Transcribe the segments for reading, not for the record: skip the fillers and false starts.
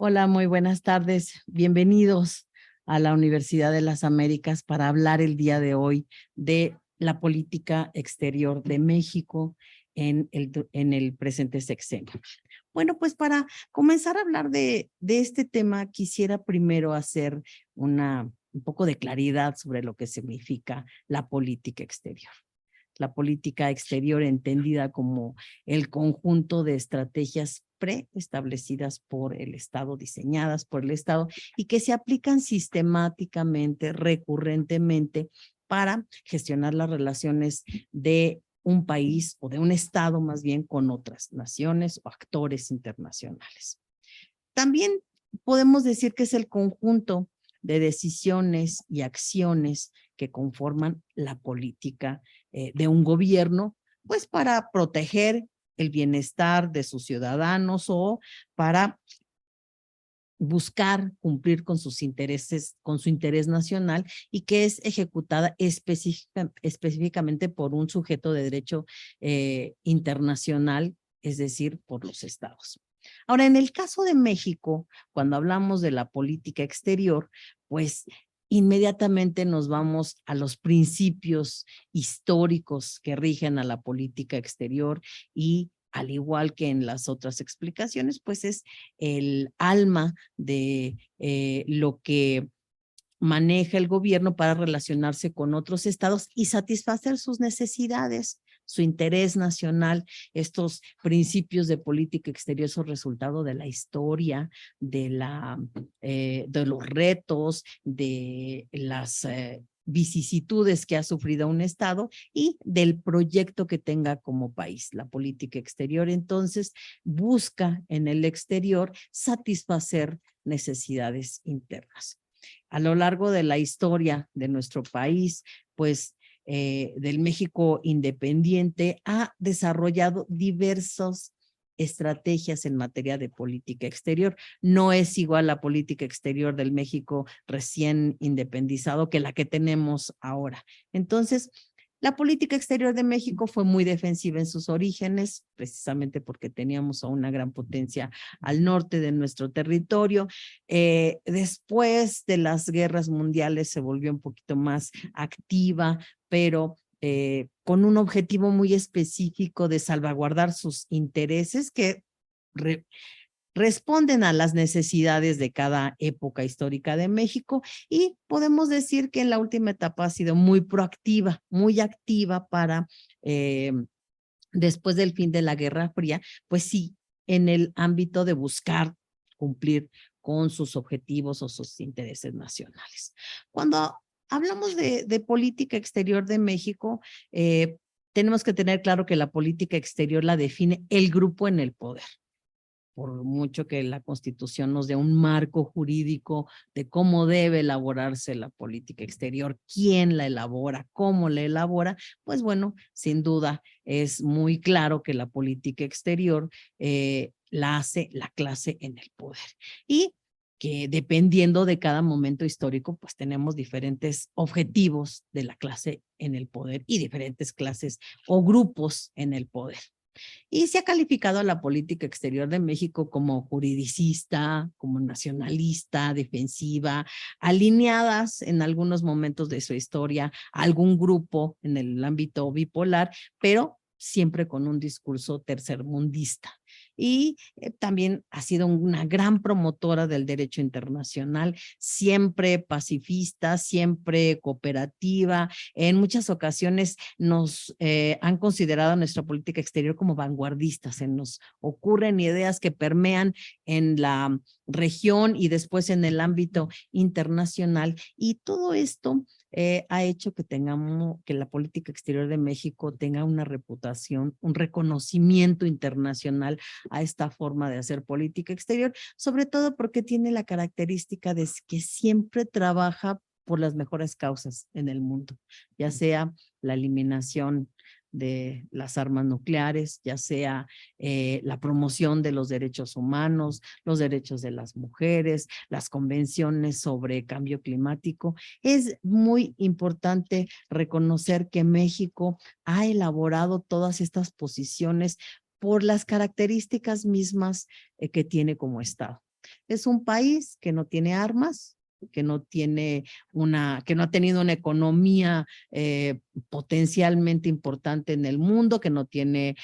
Hola, muy buenas tardes. Bienvenidos a la Universidad de las Américas para hablar el día de hoy de la política exterior de México en el presente sexenio. Bueno, pues para comenzar a hablar de este tema, quisiera primero hacer un poco de claridad sobre lo que significa la política exterior. La política exterior entendida como el conjunto de estrategias preestablecidas por el Estado, diseñadas por el Estado y que se aplican sistemáticamente, recurrentemente para gestionar las relaciones de un país o de un Estado más bien con otras naciones o actores internacionales. También podemos decir que es el conjunto de decisiones y acciones que conforman la política de un gobierno, pues para proteger el bienestar de sus ciudadanos o para buscar cumplir con sus intereses, con su interés nacional y que es ejecutada específicamente por un sujeto de derecho internacional, es decir, por los estados. Ahora, en el caso de México, cuando hablamos de la política exterior, pues inmediatamente nos vamos a los principios históricos que rigen a la política exterior y al igual que en las otras explicaciones, pues es el alma de lo que maneja el gobierno para relacionarse con otros estados y satisfacer sus necesidades, su interés nacional. Estos principios de política exterior son resultado de la historia, de los retos, de las vicisitudes que ha sufrido un estado y del proyecto que tenga como país. La política exterior entonces busca en el exterior satisfacer necesidades internas. A lo largo de la historia de nuestro país, pues del México independiente, ha desarrollado diversas estrategias en materia de política exterior. No es igual la política exterior del México recién independizado que la que tenemos ahora. Entonces, la política exterior de México fue muy defensiva en sus orígenes, precisamente porque teníamos a una gran potencia al norte de nuestro territorio. Después de las guerras mundiales se volvió un poquito más activa, pero con un objetivo muy específico de salvaguardar sus intereses que responden a las necesidades de cada época histórica de México y podemos decir que en la última etapa ha sido muy proactiva, muy activa para, después del fin de la Guerra Fría, pues sí, en el ámbito de buscar cumplir con sus objetivos o sus intereses nacionales. Cuando hablamos de política exterior de México, tenemos que tener claro que la política exterior la define el grupo en el poder. Por mucho que la Constitución nos dé un marco jurídico de cómo debe elaborarse la política exterior, quién la elabora, cómo la elabora, pues bueno, sin duda es muy claro que la política exterior la hace la clase en el poder. Y que dependiendo de cada momento histórico, pues tenemos diferentes objetivos de la clase en el poder y diferentes clases o grupos en el poder. Y se ha calificado a la política exterior de México como juridicista, como nacionalista, defensiva, alineadas en algunos momentos de su historia a algún grupo en el ámbito bipolar, pero siempre con un discurso tercermundista. Y también ha sido una gran promotora del derecho internacional, siempre pacifista, siempre cooperativa. En muchas ocasiones nos han considerado nuestra política exterior como vanguardistas. Se nos ocurren ideas que permean en la región y después en el ámbito internacional. Y todo esto ha hecho que que la política exterior de México tenga una reputación, un reconocimiento internacional a esta forma de hacer política exterior, sobre todo porque tiene la característica de que siempre trabaja por las mejores causas en el mundo, ya sea la eliminación de las armas nucleares, ya sea la promoción de los derechos humanos, los derechos de las mujeres, las convenciones sobre cambio climático. Es muy importante reconocer que México ha elaborado todas estas posiciones por las características mismas que tiene como Estado. es un país que no tiene armas, que no ha tenido una economía potencialmente importante en el mundo, que no tiene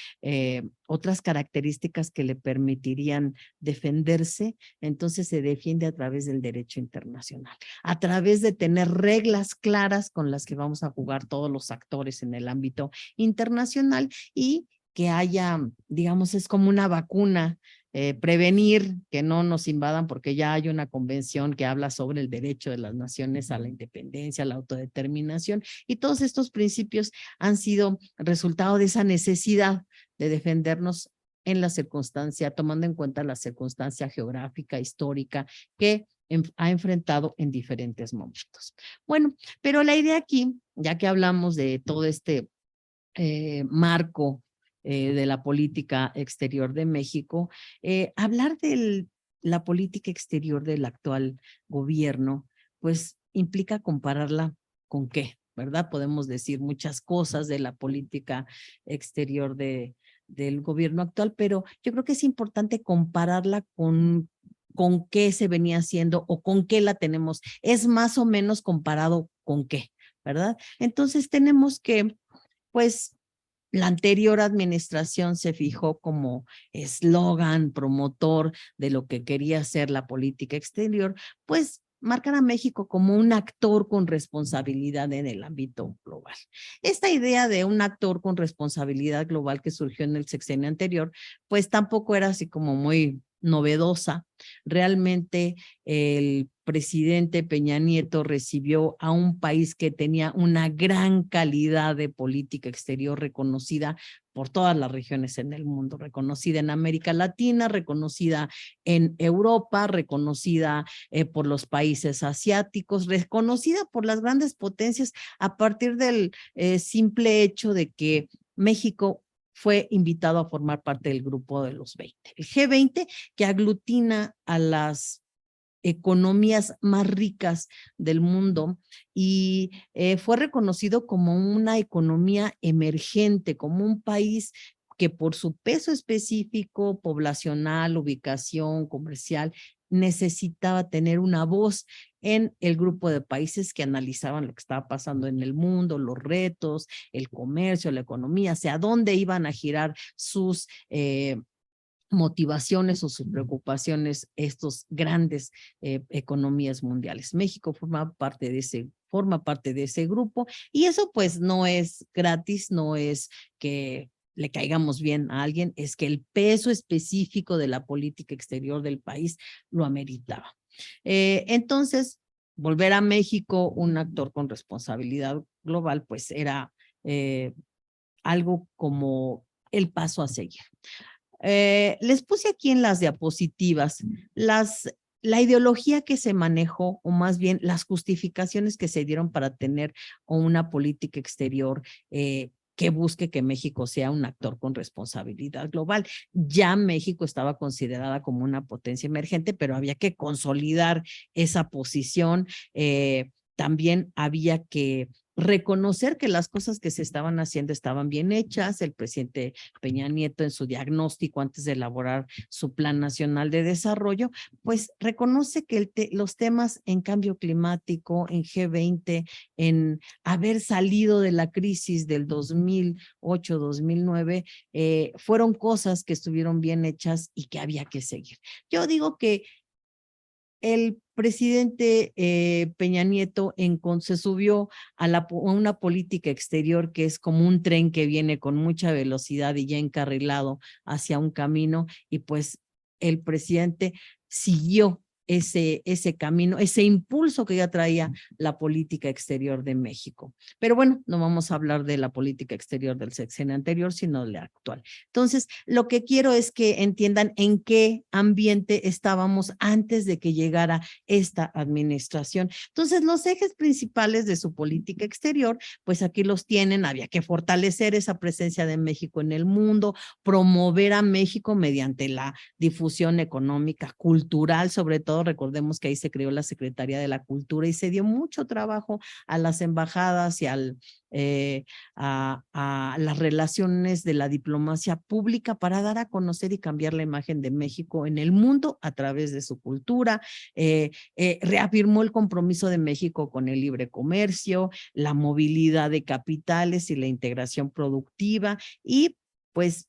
otras características que le permitirían defenderse. Entonces se defiende a través del derecho internacional, a través de tener reglas claras con las que vamos a jugar todos los actores en el ámbito internacional y que haya, digamos, es como una vacuna, prevenir que no nos invadan, porque ya hay una convención que habla sobre el derecho de las naciones a la independencia, a la autodeterminación, y todos estos principios han sido resultado de esa necesidad de defendernos en la circunstancia, tomando en cuenta la circunstancia geográfica, histórica, que ha enfrentado en diferentes momentos. Bueno, pero la idea aquí, ya que hablamos de todo este marco de la política exterior de México, hablar de la política exterior del actual gobierno, pues implica compararla con qué, ¿verdad? Podemos decir muchas cosas de la política exterior del gobierno actual, pero yo creo que es importante compararla con qué se venía haciendo o con qué la tenemos. Es más o menos comparado con qué, ¿verdad? Entonces tenemos que, pues, la anterior administración se fijó como eslogan promotor de lo que quería hacer la política exterior, pues marcar a México como un actor con responsabilidad en el ámbito global. Esta idea de un actor con responsabilidad global que surgió en el sexenio anterior, pues tampoco era así como muy novedosa. Realmente el presidente Peña Nieto recibió a un país que tenía una gran calidad de política exterior reconocida por todas las regiones en el mundo, reconocida en América Latina, reconocida en Europa, reconocida por los países asiáticos, reconocida por las grandes potencias a partir del simple hecho de que México fue invitado a formar parte del grupo de los 20. El G20, que aglutina a las economías más ricas del mundo y fue reconocido como una economía emergente, como un país que por su peso específico, poblacional, ubicación, comercial, necesitaba tener una voz en el grupo de países que analizaban lo que estaba pasando en el mundo, los retos, el comercio, la economía, hacia dónde iban a girar sus motivaciones o sus preocupaciones estos grandes economías mundiales. México forma parte de ese grupo y eso pues no es gratis, no es que le caigamos bien a alguien, es que el peso específico de la política exterior del país lo ameritaba. Entonces, volver a México un actor con responsabilidad global, pues era algo como el paso a seguir. Les puse aquí en las diapositivas la ideología que se manejó, o más bien las justificaciones que se dieron para tener una política exterior que busque que México sea un actor con responsabilidad global. Ya México estaba considerada como una potencia emergente, pero había que consolidar esa posición. También había que reconocer que las cosas que se estaban haciendo estaban bien hechas. El presidente Peña Nieto, en su diagnóstico antes de elaborar su Plan Nacional de Desarrollo, pues reconoce que los temas en cambio climático, en G20, en haber salido de la crisis del 2008-2009, fueron cosas que estuvieron bien hechas y que había que seguir. Yo digo que el presidente Peña Nieto se subió a una política exterior que es como un tren que viene con mucha velocidad y ya encarrilado hacia un camino, y pues el presidente siguió ese camino, ese impulso que ya traía la política exterior de México. Pero bueno, no vamos a hablar de la política exterior del sexenio anterior, sino de la actual. Entonces, lo que quiero es que entiendan en qué ambiente estábamos antes de que llegara esta administración. Entonces, los ejes principales de su política exterior, pues aquí los tienen. Había que fortalecer esa presencia de México en el mundo, promover a México mediante la difusión económica, cultural, sobre todo pasado, recordemos que ahí se creó la Secretaría de la Cultura y se dio mucho trabajo a las embajadas y a las relaciones de la diplomacia pública para dar a conocer y cambiar la imagen de México en el mundo a través de su cultura. Reafirmó el compromiso de México con el libre comercio, la movilidad de capitales y la integración productiva y pues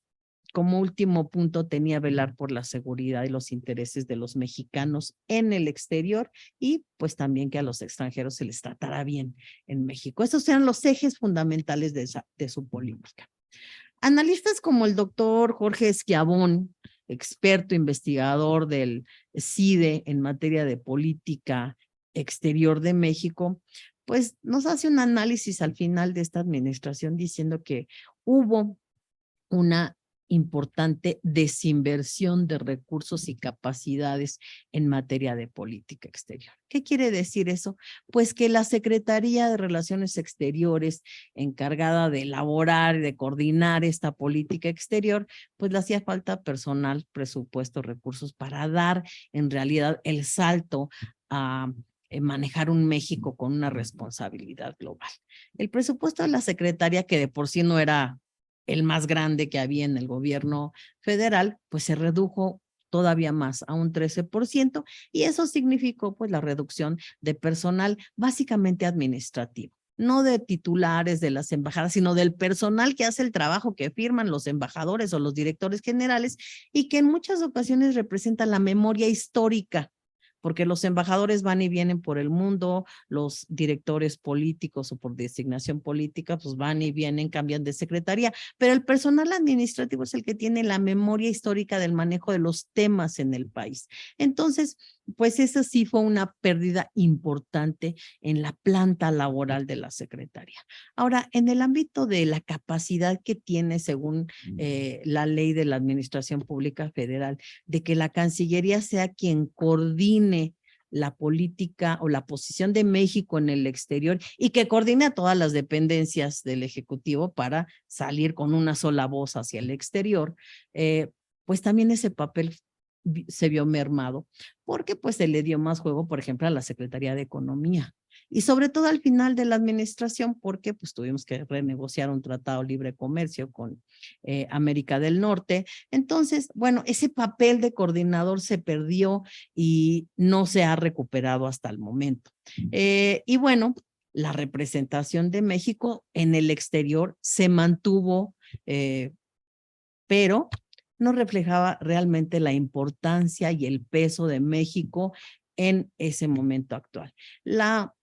como último punto tenía velar por la seguridad y los intereses de los mexicanos en el exterior y pues también que a los extranjeros se les tratara bien en México. Esos eran los ejes fundamentales de su política. Analistas como el doctor Jorge Esquiabón, experto investigador del CIDE en materia de política exterior de México, pues nos hace un análisis al final de esta administración diciendo que hubo una importante desinversión de recursos y capacidades en materia de política exterior. ¿Qué quiere decir eso? Pues que la Secretaría de Relaciones Exteriores, encargada de elaborar y de coordinar esta política exterior, pues le hacía falta personal, presupuesto, recursos para dar en realidad el salto a manejar un México con una responsabilidad global. El presupuesto de la Secretaría, que de por sí no era el más grande que había en el gobierno federal, pues se redujo todavía más a un 13% y eso significó pues la reducción de personal básicamente administrativo, no de titulares de las embajadas, sino del personal que hace el trabajo que firman los embajadores o los directores generales y que en muchas ocasiones representa la memoria histórica porque los embajadores van y vienen por el mundo, los directores políticos o por designación política, pues van y vienen, cambian de secretaría, pero el personal administrativo es el que tiene la memoria histórica del manejo de los temas en el país. Entonces, pues esa sí fue una pérdida importante en la planta laboral de la secretaría. Ahora, en el ámbito de la capacidad que tiene, según la ley de la Administración Pública Federal, de que la Cancillería sea quien coordine la política o la posición de México en el exterior y que coordine a todas las dependencias del Ejecutivo para salir con una sola voz hacia el exterior, pues también ese papel se vio mermado porque pues se le dio más juego, por ejemplo, a la Secretaría de Economía y sobre todo al final de la administración porque pues tuvimos que renegociar un tratado de libre comercio con América del Norte. Entonces, bueno, ese papel de coordinador se perdió y no se ha recuperado hasta el momento. Y bueno, la representación de México en el exterior se mantuvo, pero no reflejaba realmente la importancia y el peso de México en ese momento actual.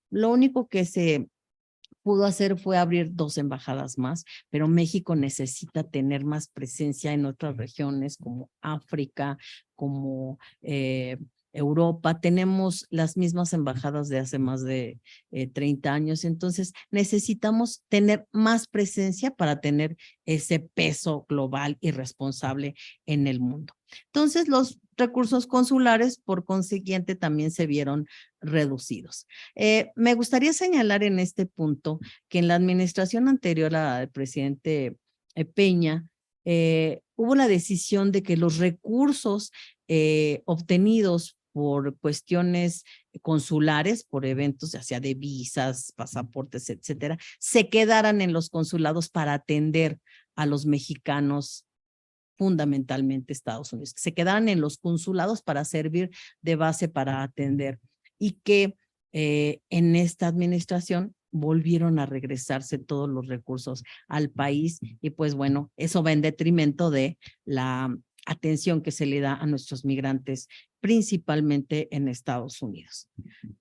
Lo único que se pudo hacer fue abrir 2 embajadas más, pero México necesita tener más presencia en otras regiones como África, como Europa. Tenemos las mismas embajadas de hace más de 30 años, entonces necesitamos tener más presencia para tener ese peso global y responsable en el mundo. Entonces, los recursos consulares, por consiguiente, también se vieron reducidos. Me gustaría señalar en este punto que en la administración anterior al presidente Peña, hubo la decisión de que los recursos obtenidos por cuestiones consulares, por eventos, ya sea de visas, pasaportes, etcétera, se quedaran en los consulados para atender a los mexicanos fundamentalmente Estados Unidos, que se quedaran en los consulados para servir de base para atender y que en esta administración volvieron a regresarse todos los recursos al país y pues bueno, eso va en detrimento de la atención que se le da a nuestros migrantes, principalmente en Estados Unidos.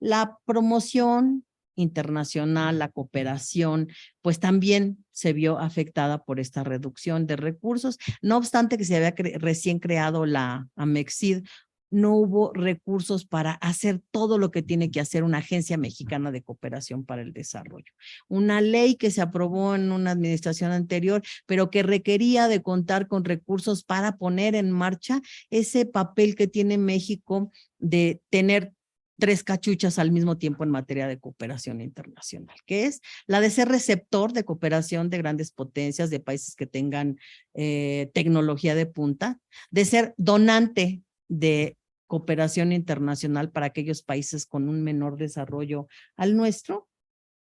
La promoción internacional, la cooperación, pues también se vio afectada por esta reducción de recursos. No obstante que se había recién creado la AMEXID, no hubo recursos para hacer todo lo que tiene que hacer una agencia mexicana de cooperación para el desarrollo. Una ley que se aprobó en una administración anterior, pero que requería de contar con recursos para poner en marcha ese papel que tiene México de tener 3 cachuchas al mismo tiempo en materia de cooperación internacional, que es la de ser receptor de cooperación de grandes potencias, de países que tengan tecnología de punta, de ser donante de cooperación internacional para aquellos países con un menor desarrollo al nuestro,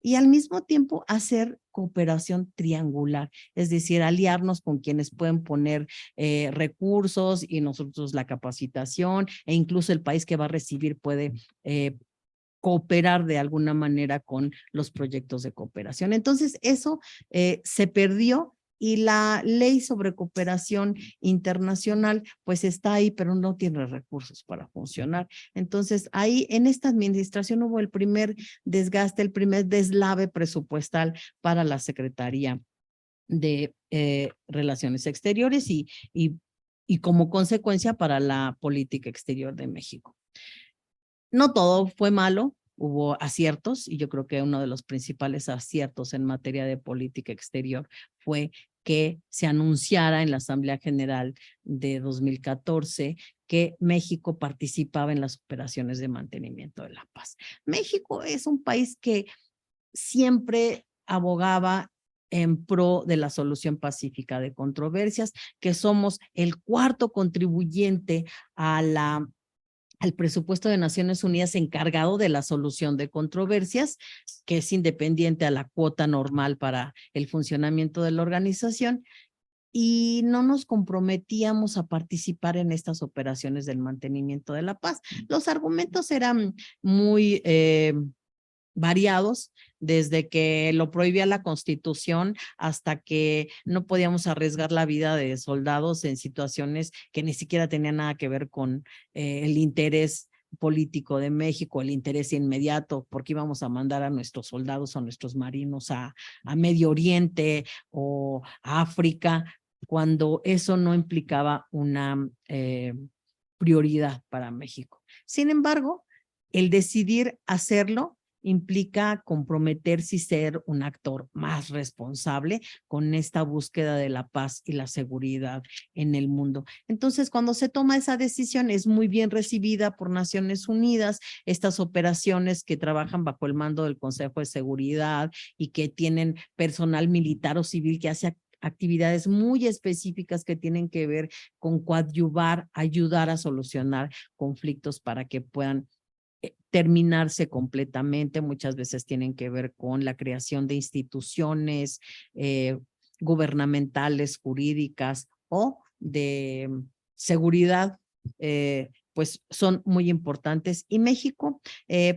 y al mismo tiempo hacer cooperación triangular, es decir, aliarnos con quienes pueden poner recursos y nosotros la capacitación, e incluso el país que va a recibir puede cooperar de alguna manera con los proyectos de cooperación. Entonces, eso se perdió. Y la ley sobre cooperación internacional, pues está ahí, pero no tiene recursos para funcionar. Entonces, ahí en esta administración hubo el primer desgaste, el primer deslave presupuestal para la Secretaría de Relaciones Exteriores y como consecuencia para la política exterior de México. No todo fue malo, hubo aciertos, y yo creo que uno de los principales aciertos en materia de política exterior fue que se anunciara en la Asamblea General de 2014 que México participaba en las operaciones de mantenimiento de la paz. México es un país que siempre abogaba en pro de la solución pacífica de controversias, que somos el cuarto contribuyente al presupuesto de Naciones Unidas encargado de la solución de controversias, que es independiente a la cuota normal para el funcionamiento de la organización, y no nos comprometíamos a participar en estas operaciones del mantenimiento de la paz. Los argumentos eran muy variados, desde que lo prohibía la Constitución hasta que no podíamos arriesgar la vida de soldados en situaciones que ni siquiera tenían nada que ver con el interés político de México, el interés inmediato, porque íbamos a mandar a nuestros soldados, a nuestros marinos a Medio Oriente o a África, cuando eso no implicaba una prioridad para México. Sin embargo, el decidir hacerlo implica comprometerse y ser un actor más responsable con esta búsqueda de la paz y la seguridad en el mundo. Entonces, cuando se toma esa decisión, es muy bien recibida por Naciones Unidas, estas operaciones que trabajan bajo el mando del Consejo de Seguridad y que tienen personal militar o civil que hace actividades muy específicas que tienen que ver con coadyuvar, ayudar a solucionar conflictos para que puedan terminarse completamente. Muchas veces tienen que ver con la creación de instituciones gubernamentales, jurídicas o de seguridad, pues son muy importantes. Y México,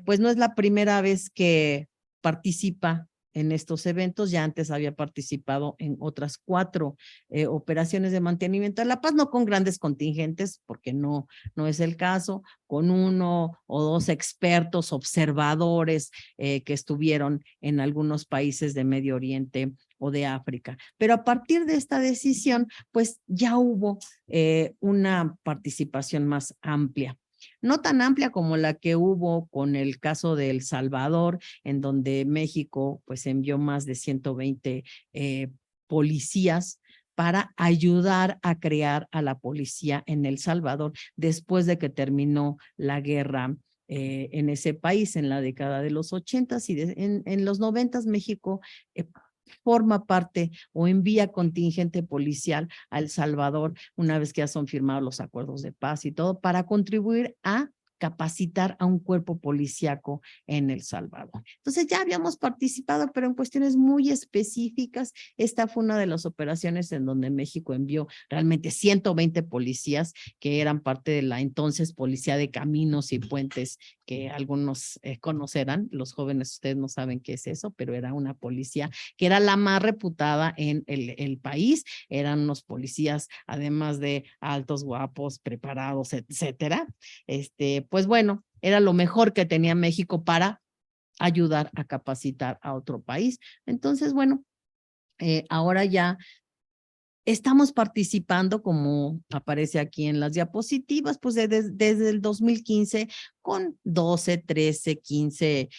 pues no es la primera vez que participa en estos eventos, ya antes había participado en otras 4 operaciones de mantenimiento de la paz, no con grandes contingentes, porque no es el caso, con 1 o 2 expertos, observadores que estuvieron en algunos países de Medio Oriente o de África. Pero a partir de esta decisión, pues ya hubo una participación más amplia. No tan amplia como la que hubo con el caso de El Salvador, en donde México pues envió más de 120 policías para ayudar a crear a la policía en El Salvador después de que terminó la guerra en ese país en la década de los 80s y en los 90s México forma parte o envía contingente policial a El Salvador una vez que ya son firmados los acuerdos de paz y todo para contribuir a capacitar a un cuerpo policíaco en El Salvador. Entonces ya habíamos participado, pero en cuestiones muy específicas. Esta fue una de las operaciones en donde México envió realmente 120 policías que eran parte de la entonces Policía de Caminos y Puentes, que algunos conocerán, los jóvenes ustedes no saben qué es eso, pero era una policía que era la más reputada en el país. Eran unos policías, además de altos, guapos, preparados, etcétera. Pues bueno, era lo mejor que tenía México para ayudar a capacitar a otro país. Entonces, bueno, ahora ya estamos participando, como aparece aquí en las diapositivas, pues desde el 2015 con 12, 13, 15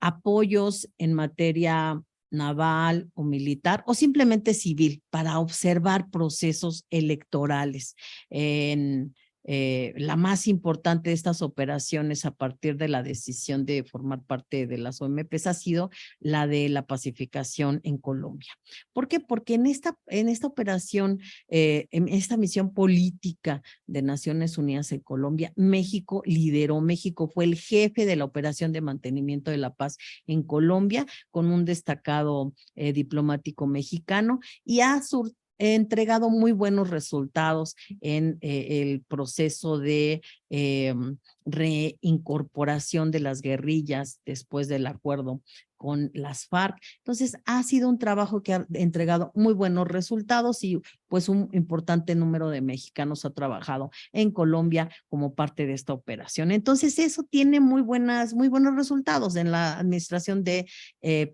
apoyos en materia naval o militar o simplemente civil para observar procesos electorales en la más importante de estas operaciones a partir de la decisión de formar parte de las OMPs ha sido la de la pacificación en Colombia. ¿Por qué? Porque en esta operación, en esta misión política de Naciones Unidas en Colombia, México lideró, México fue el jefe de la operación de mantenimiento de la paz en Colombia, con un destacado diplomático mexicano, y ha entregado muy buenos resultados en el proceso de reincorporación de las guerrillas después del acuerdo con las FARC. Entonces, ha sido un trabajo que ha entregado muy buenos resultados y pues un importante número de mexicanos ha trabajado en Colombia como parte de esta operación. Entonces, eso tiene muy buenos resultados en la administración de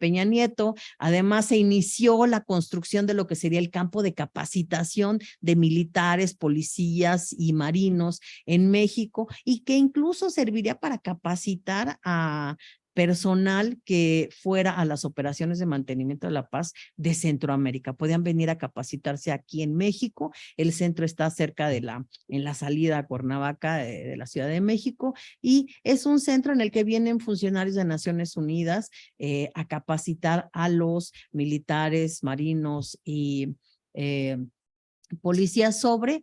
Peña Nieto. Además, se inició la construcción de lo que sería el campo de capacitación de militares, policías y marinos en México, y que incluso serviría para capacitar a personal que fuera a las operaciones de mantenimiento de la paz de Centroamérica. Podían venir a capacitarse aquí en México. El centro está cerca en la salida a Cuernavaca de la Ciudad de México, y es un centro en el que vienen funcionarios de Naciones Unidas a capacitar a los militares, marinos y policías sobre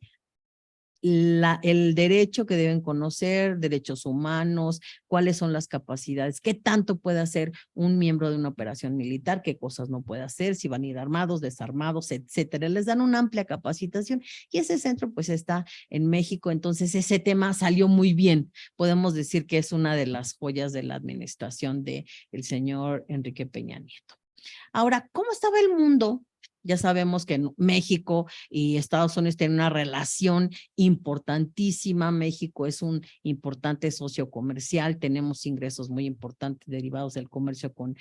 el derecho que deben conocer, derechos humanos, cuáles son las capacidades, qué tanto puede hacer un miembro de una operación militar, qué cosas no puede hacer, si van a ir armados, desarmados, etcétera. Les dan una amplia capacitación, y ese centro pues está en México. Entonces ese tema salió muy bien. Podemos decir que es una de las joyas de la administración del señor Enrique Peña Nieto. Ahora, ¿cómo estaba el mundo? Ya sabemos que México y Estados Unidos tienen una relación importantísima. México es un importante socio comercial, tenemos ingresos muy importantes derivados del comercio con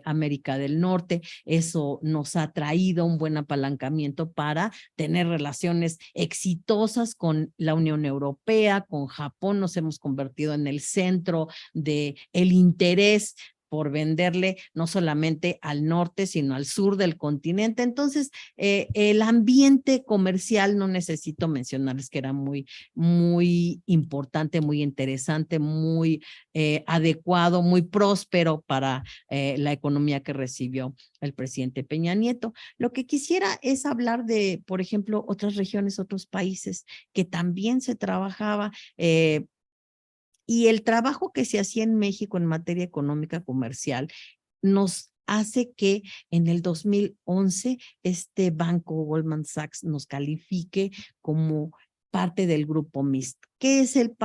América del Norte. Eso nos ha traído un buen apalancamiento para tener relaciones exitosas con la Unión Europea, con Japón. Nos hemos convertido en el centro del interés por venderle no solamente al norte, sino al sur del continente. Entonces, el ambiente comercial, no necesito mencionarles que era muy, muy importante, muy interesante, muy adecuado, muy próspero para la economía que recibió el presidente Peña Nieto. Lo que quisiera es hablar de, por ejemplo, otras regiones, otros países que también se trabajaba y el trabajo que se hacía en México en materia económica comercial nos hace que en el 2011 este banco Goldman Sachs nos califique como parte del grupo MIST. ¿Qué es el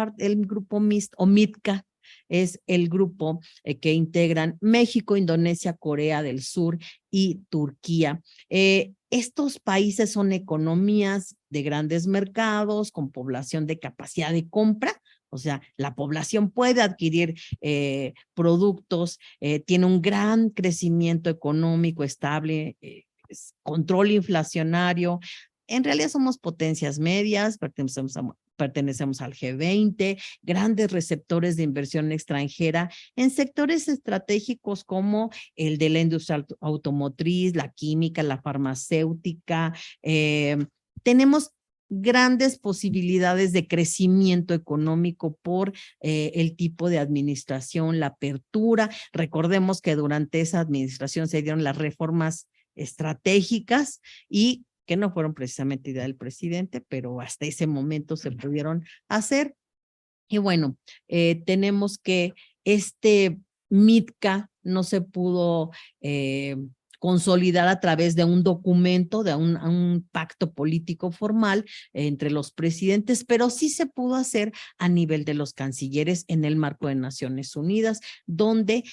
grupo MIST o MITCA? Es el grupo que integran México, Indonesia, Corea del Sur y Turquía. Estos países son economías de grandes mercados con población de capacidad de compra. O sea, la población puede adquirir productos, tiene un gran crecimiento económico estable, control inflacionario. En realidad somos potencias medias, pertenecemos al G20, grandes receptores de inversión extranjera en sectores estratégicos como el de la industria automotriz, la química, la farmacéutica. Tenemos grandes posibilidades de crecimiento económico por el tipo de administración, la apertura. Recordemos que durante esa administración se dieron las reformas estratégicas y que no fueron precisamente idea del presidente, pero hasta ese momento se pudieron hacer. Y bueno, tenemos que este MITCA no se pudo consolidar a través de un documento, de un pacto político formal entre los presidentes, pero sí se pudo hacer a nivel de los cancilleres en el marco de Naciones Unidas, donde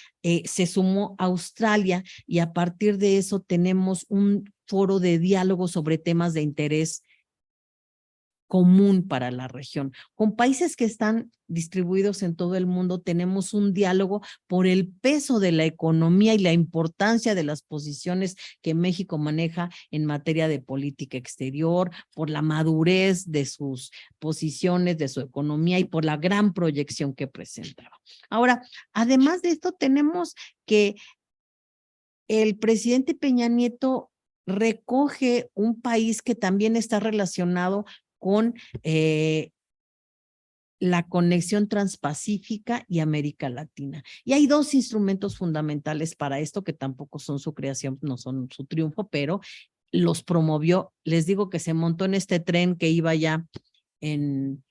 se sumó Australia, y a partir de eso tenemos un foro de diálogo sobre temas de interés común para la región. Con países que están distribuidos en todo el mundo, tenemos un diálogo por el peso de la economía y la importancia de las posiciones que México maneja en materia de política exterior, por la madurez de sus posiciones, de su economía y por la gran proyección que presentaba. Ahora, además de esto, tenemos que el presidente Peña Nieto recoge un país que también está relacionado con la conexión transpacífica y América Latina. Y hay dos instrumentos fundamentales para esto que tampoco son su creación, no son su triunfo, pero los promovió. Les digo que se montó en este tren que iba ya en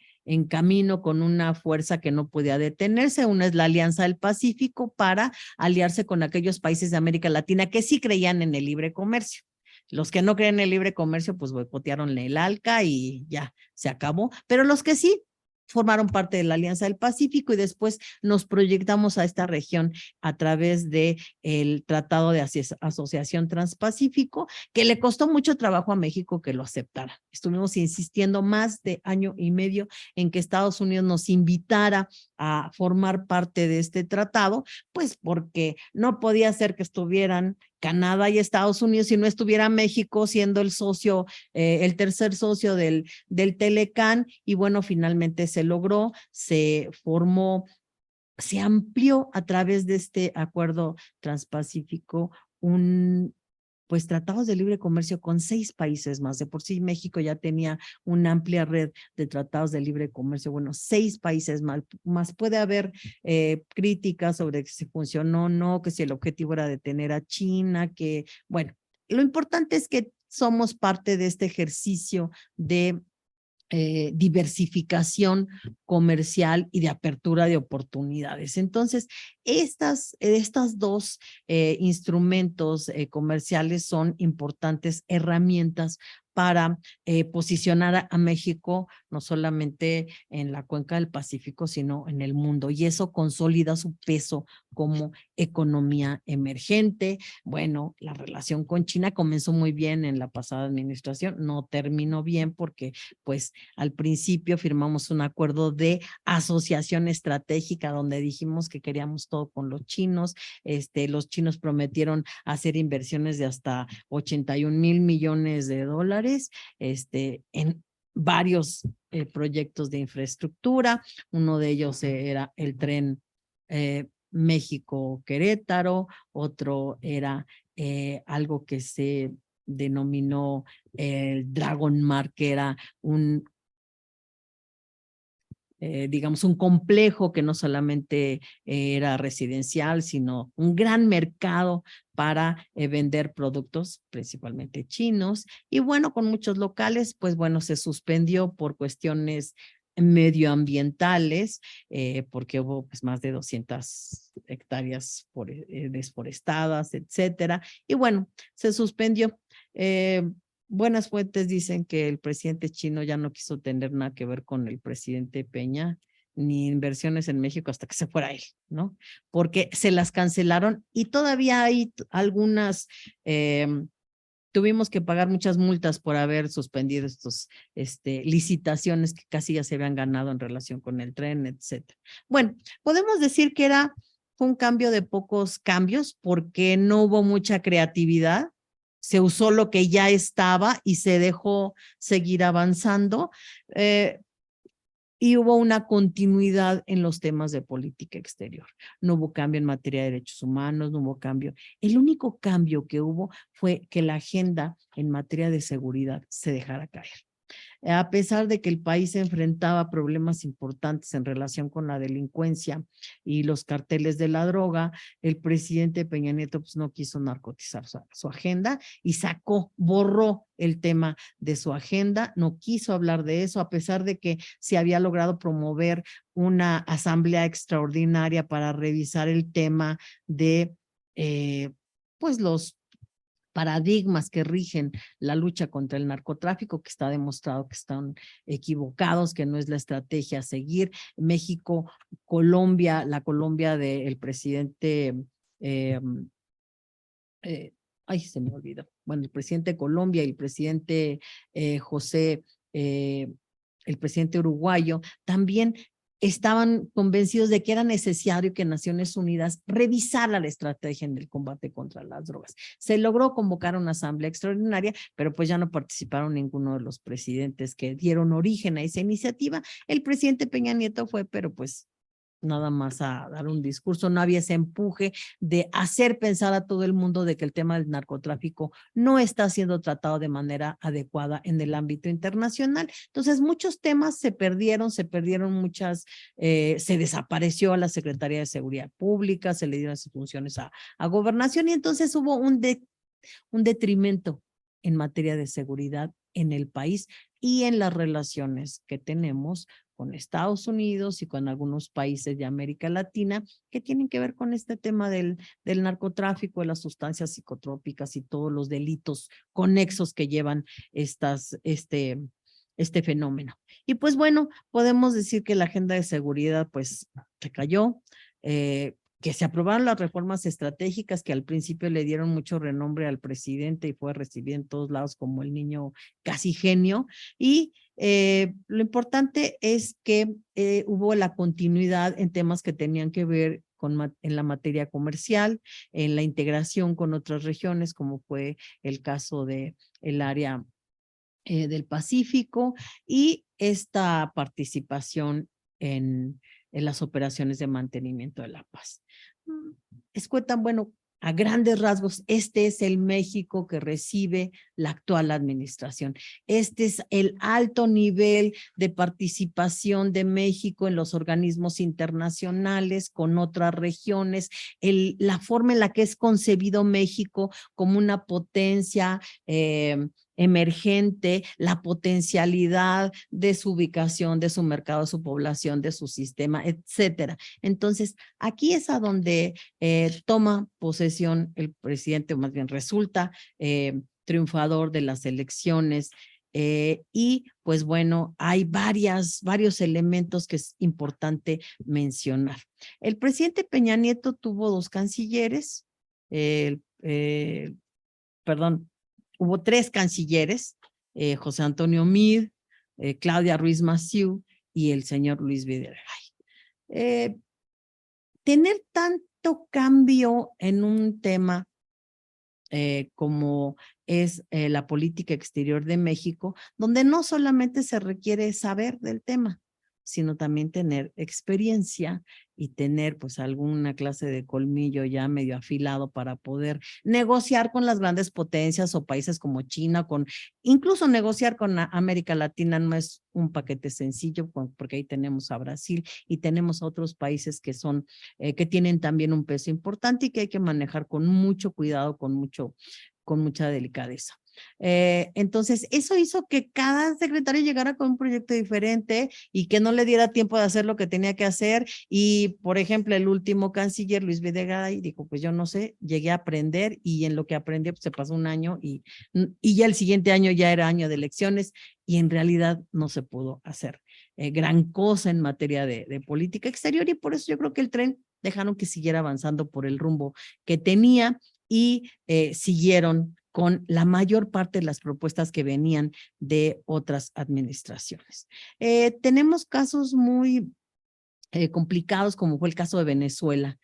camino con una fuerza que no podía detenerse. Una es la Alianza del Pacífico para aliarse con aquellos países de América Latina que sí creían en el libre comercio. Los que no creen en el libre comercio, pues boicotearon el ALCA y ya se acabó. Pero los que sí formaron parte de la Alianza del Pacífico y después nos proyectamos a esta región a través de el Tratado de Asociación Transpacífico, que le costó mucho trabajo a México que lo aceptara. Estuvimos insistiendo más de año y medio en que Estados Unidos nos invitara a formar parte de este tratado, pues porque no podía ser que estuvieran Canadá y Estados Unidos y no estuviera México siendo el socio, el tercer socio del Telecán, y bueno, finalmente se logró, se formó, se amplió a través de este acuerdo transpacífico pues tratados de libre comercio con 6 países más. De por sí México ya tenía una amplia red de tratados de libre comercio. Bueno, 6 países más. Puede haber críticas sobre si funcionó o no, que si el objetivo era detener a China, que bueno, lo importante es que somos parte de este ejercicio de diversificación comercial y de apertura de oportunidades. Entonces, estas dos instrumentos comerciales son importantes herramientas para posicionar a México no solamente en la cuenca del Pacífico, sino en el mundo. Y eso consolida su peso como economía emergente. Bueno, la relación con China comenzó muy bien en la pasada administración, no terminó bien porque pues al principio firmamos un acuerdo de asociación estratégica donde dijimos que queríamos todo con los chinos. Los chinos prometieron hacer inversiones de hasta 81,000 millones de dólares en varios proyectos de infraestructura. Uno de ellos era el tren México-Querétaro, otro era algo que se denominó el Dragon Mar, que era digamos, un complejo que no solamente era residencial, sino un gran mercado para vender productos, principalmente chinos. Y bueno, con muchos locales, pues bueno, se suspendió por cuestiones medioambientales, porque hubo pues más de 200 hectáreas desforestadas, etcétera. Y bueno, se suspendió. Buenas fuentes dicen que el presidente chino ya no quiso tener nada que ver con el presidente Peña, ni inversiones en México hasta que se fuera él, ¿no? Porque se las cancelaron y todavía hay algunas, tuvimos que pagar muchas multas por haber suspendido estos licitaciones que casi ya se habían ganado en relación con el tren, etcétera. Bueno, podemos decir que fue un cambio de pocos cambios porque no hubo mucha creatividad. Se usó lo que ya estaba y se dejó seguir avanzando. Y hubo una continuidad en los temas de política exterior. No hubo cambio en materia de derechos humanos, no hubo cambio. El único cambio que hubo fue que la agenda en materia de seguridad se dejara caer. A pesar de que el país se enfrentaba a problemas importantes en relación con la delincuencia y los carteles de la droga, el presidente Peña Nieto pues, no quiso narcotizar su agenda y borró el tema de su agenda, no quiso hablar de eso, a pesar de que se había logrado promover una asamblea extraordinaria para revisar el tema de pues los paradigmas que rigen la lucha contra el narcotráfico, que está demostrado que están equivocados, que no es la estrategia a seguir. México, Colombia, la Colombia del presidente, ay, se me olvidó. Bueno, el presidente de Colombia y el presidente el presidente uruguayo, también estaban convencidos de que era necesario que Naciones Unidas revisara la estrategia en el combate contra las drogas. Se logró convocar una asamblea extraordinaria, pero pues ya no participaron ninguno de los presidentes que dieron origen a esa iniciativa. El presidente Peña Nieto fue, pero pues nada más a dar un discurso, no había ese empuje de hacer pensar a todo el mundo de que el tema del narcotráfico no está siendo tratado de manera adecuada en el ámbito internacional. Entonces, muchos temas se perdieron muchas, se desapareció a la Secretaría de Seguridad Pública, se le dieron sus funciones a Gobernación y entonces hubo un detrimento en materia de seguridad en el país y en las relaciones que tenemos con Estados Unidos y con algunos países de América Latina que tienen que ver con este tema del narcotráfico, de las sustancias psicotrópicas y todos los delitos conexos que llevan este fenómeno. Y pues bueno, podemos decir que la agenda de seguridad pues se cayó, que se aprobaron las reformas estratégicas que al principio le dieron mucho renombre al presidente y fue recibido en todos lados como el niño casi genio. Y lo importante es que hubo la continuidad en temas que tenían que ver en la materia comercial, en la integración con otras regiones, como fue el caso de el área del Pacífico y esta participación en las operaciones de mantenimiento de la paz. Escuetan, bueno, a grandes rasgos, este es el México que recibe la actual administración. Este es el alto nivel de participación de México en los organismos internacionales, con otras regiones, la forma en la que es concebido México como una potencia emergente, la potencialidad de su ubicación, de su mercado, de su población, de su sistema, etcétera. Entonces, aquí es a donde toma posesión el presidente, o más bien resulta triunfador de las elecciones. Y pues bueno, hay varios elementos que es importante mencionar. El presidente Peña Nieto tuvo dos cancilleres, perdón, hubo tres cancilleres, José Antonio Meade, Claudia Ruiz Massieu y el señor Luis Videgaray. Tener tanto cambio en un tema como es la política exterior de México, donde no solamente se requiere saber del tema, sino también tener experiencia y tener pues alguna clase de colmillo ya medio afilado para poder negociar con las grandes potencias o países como China, incluso negociar con América Latina no es un paquete sencillo, porque ahí tenemos a Brasil y tenemos a otros países que que tienen también un peso importante y que hay que manejar con mucho cuidado, con mucha delicadeza. Entonces, eso hizo que cada secretario llegara con un proyecto diferente y que no le diera tiempo de hacer lo que tenía que hacer. Y, por ejemplo, el último canciller, Luis Videgaray, dijo, pues yo no sé, llegué a aprender y en lo que aprendí pues, se pasó un año y ya el siguiente año ya era año de elecciones y en realidad no se pudo hacer gran cosa en materia de política exterior y por eso yo creo que el tren dejaron que siguiera avanzando por el rumbo que tenía y siguieron con la mayor parte de las propuestas que venían de otras administraciones. Tenemos casos muy complicados, como fue el caso de Venezuela.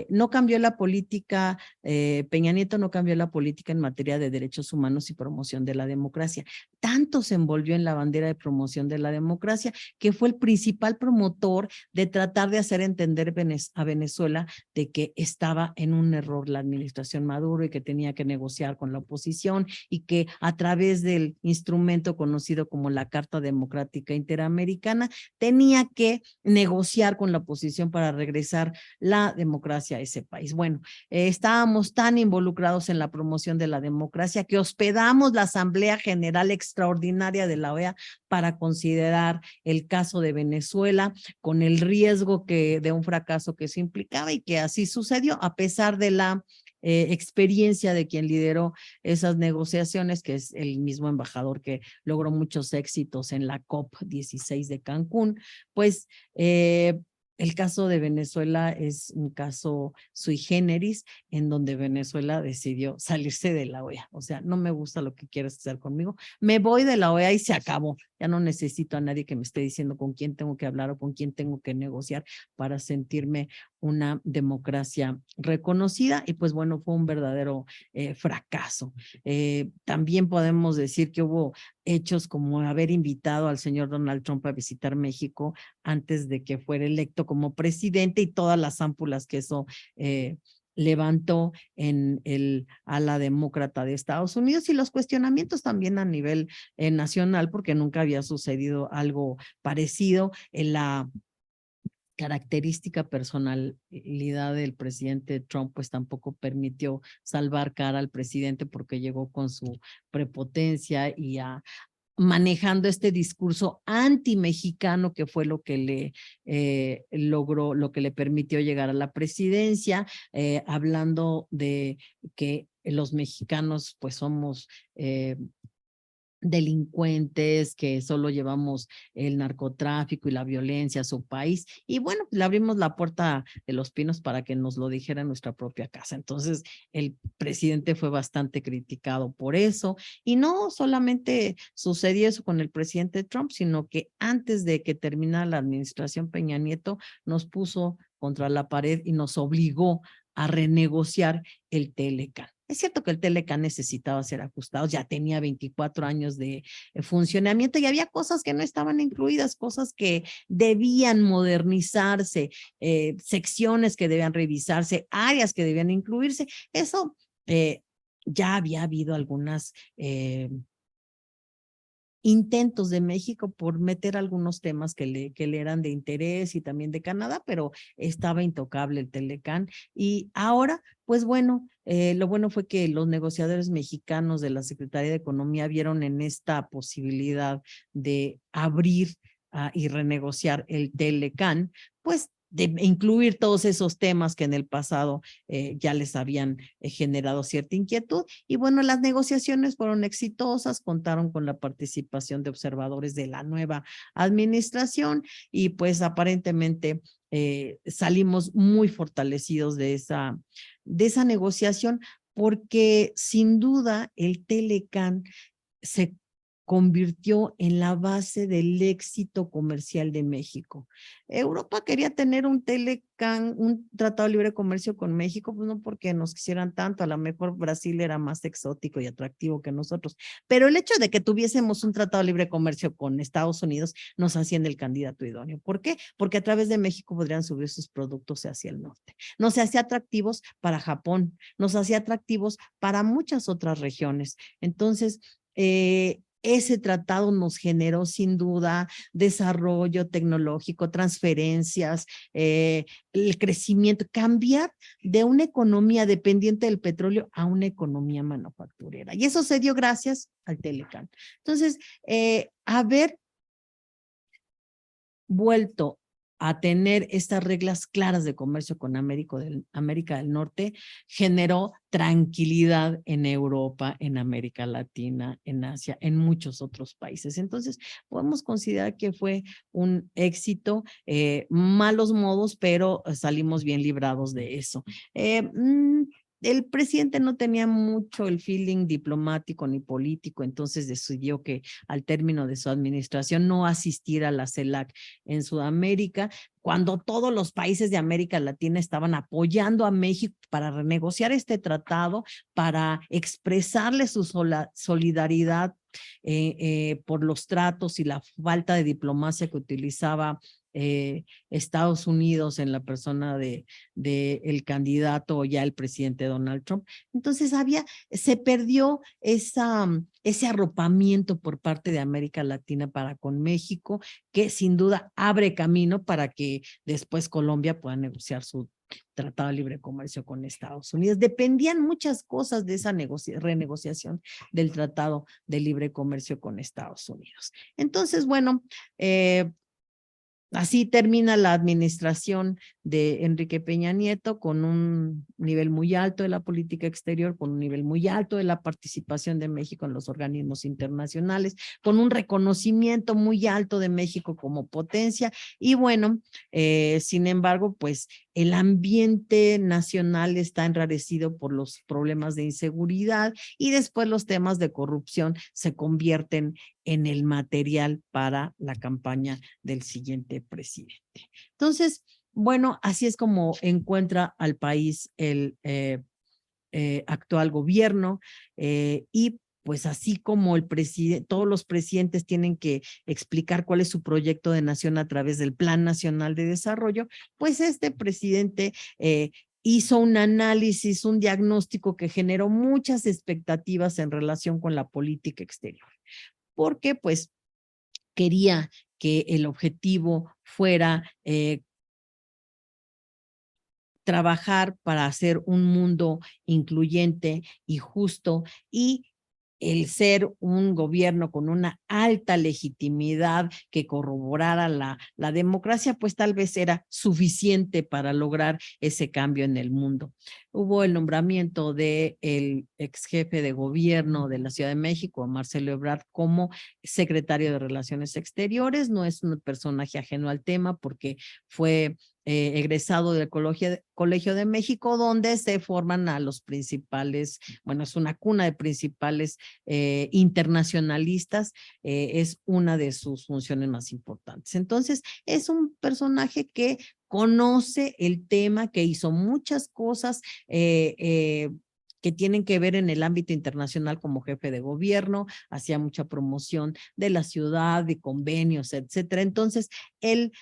No cambió la política, Peña Nieto no cambió la política en materia de derechos humanos y promoción de la democracia. Tanto se envolvió en la bandera de promoción de la democracia que fue el principal promotor de tratar de hacer entender a Venezuela de que estaba en un error la administración Maduro y que tenía que negociar con la oposición y que a través del instrumento conocido como la Carta Democrática Interamericana tenía que negociar con la oposición para regresar la democracia a ese país. Bueno, estábamos tan involucrados en la promoción de la democracia que hospedamos la Asamblea General Extraordinaria de la OEA para considerar el caso de Venezuela con el riesgo de un fracaso que eso implicaba y que así sucedió a pesar de la experiencia de quien lideró esas negociaciones, que es el mismo embajador que logró muchos éxitos en la COP16 de Cancún, pues el caso de Venezuela es un caso sui generis en donde Venezuela decidió salirse de la OEA. O sea, no me gusta lo que quieres hacer conmigo. Me voy de la OEA y se acabó. Ya no necesito a nadie que me esté diciendo con quién tengo que hablar o con quién tengo que negociar para sentirme una democracia reconocida y pues bueno, fue un verdadero fracaso. También podemos decir que hubo hechos como haber invitado al señor Donald Trump a visitar México antes de que fuera electo como presidente y todas las ámpulas que eso levantó en el ala demócrata de Estados Unidos y los cuestionamientos también a nivel nacional, porque nunca había sucedido algo parecido en la característica personalidad del presidente Trump, pues tampoco permitió salvar cara al presidente porque llegó con su prepotencia y manejando este discurso anti-mexicano que fue lo que le logró, lo que le permitió llegar a la presidencia, hablando de que los mexicanos pues somos delincuentes, que solo llevamos el narcotráfico y la violencia a su país. Y bueno, le abrimos la puerta de Los Pinos para que nos lo dijera en nuestra propia casa. Entonces, el presidente fue bastante criticado por eso. Y no solamente sucedió eso con el presidente Trump, sino que antes de que terminara la administración Peña Nieto, nos puso contra la pared y nos obligó a renegociar el Telecán. Es cierto que el Telecán necesitaba ser ajustado, ya tenía 24 años de funcionamiento y había cosas que no estaban incluidas, cosas que debían modernizarse, secciones que debían revisarse, áreas que debían incluirse. Eso ya había habido algunas intentos de México por meter algunos temas que le eran de interés y también de Canadá, pero estaba intocable el Telecán. Y ahora, pues bueno, lo bueno fue que los negociadores mexicanos de la Secretaría de Economía vieron en esta posibilidad de abrir y renegociar el Telecán, pues de incluir todos esos temas que en el pasado ya les habían generado cierta inquietud. Y bueno, las negociaciones fueron exitosas, contaron con la participación de observadores de la nueva administración y pues aparentemente salimos muy fortalecidos de esa negociación porque sin duda el Telecán se convirtió en la base del éxito comercial de México. Europa quería tener un Telecán, un tratado de libre comercio con México, pues no porque nos quisieran tanto, a lo mejor Brasil era más exótico y atractivo que nosotros, pero el hecho de que tuviésemos un tratado de libre comercio con Estados Unidos nos hacía el candidato idóneo. ¿Por qué? Porque a través de México podrían subir sus productos hacia el norte. Nos hacía atractivos para Japón, nos hacía atractivos para muchas otras regiones. Entonces, ese tratado nos generó sin duda desarrollo tecnológico, transferencias, el crecimiento, cambiar de una economía dependiente del petróleo a una economía manufacturera. Y eso se dio gracias al Telecán. Entonces, haber vuelto a tener estas reglas claras de comercio con América del Norte, generó tranquilidad en Europa, en América Latina, en Asia, en muchos otros países. Entonces, podemos considerar que fue un éxito, malos modos, pero salimos bien librados de eso. El presidente no tenía mucho el feeling diplomático ni político, entonces decidió que al término de su administración no asistir a la CELAC en Sudamérica, cuando todos los países de América Latina estaban apoyando a México para renegociar este tratado, para expresarle su solidaridad por los tratos y la falta de diplomacia que utilizaba Estados Unidos en la persona de el candidato o ya el presidente Donald Trump. Entonces se perdió ese arropamiento por parte de América Latina para con México, que sin duda abre camino para que después Colombia pueda negociar su tratado de libre comercio con Estados Unidos. Dependían muchas cosas de esa renegociación del tratado de libre comercio con Estados Unidos. Entonces, bueno, así termina la administración de Enrique Peña Nieto con un nivel muy alto de la política exterior, con un nivel muy alto de la participación de México en los organismos internacionales, con un reconocimiento muy alto de México como potencia y bueno, sin embargo, pues el ambiente nacional está enrarecido por los problemas de inseguridad y después los temas de corrupción se convierten en el material para la campaña del siguiente presidente. Entonces, bueno, así es como encuentra al país el actual gobierno y pues así como el todos los presidentes tienen que explicar cuál es su proyecto de nación a través del Plan Nacional de Desarrollo, pues este presidente hizo un análisis, un diagnóstico que generó muchas expectativas en relación con la política exterior, porque pues quería que el objetivo fuera trabajar para hacer un mundo incluyente y justo, y el ser un gobierno con una alta legitimidad que corroborara la democracia, pues tal vez era suficiente para lograr ese cambio en el mundo. Hubo el nombramiento del ex jefe de gobierno de la Ciudad de México, Marcelo Ebrard, como secretario de Relaciones Exteriores. No es un personaje ajeno al tema porque fue egresado del Colegio de México, donde se forman a los principales, bueno, es una cuna de principales internacionalistas, es una de sus funciones más importantes. Entonces, es un personaje que conoce el tema, que hizo muchas cosas que tienen que ver en el ámbito internacional como jefe de gobierno, hacía mucha promoción de la ciudad, de convenios, etcétera. Entonces, él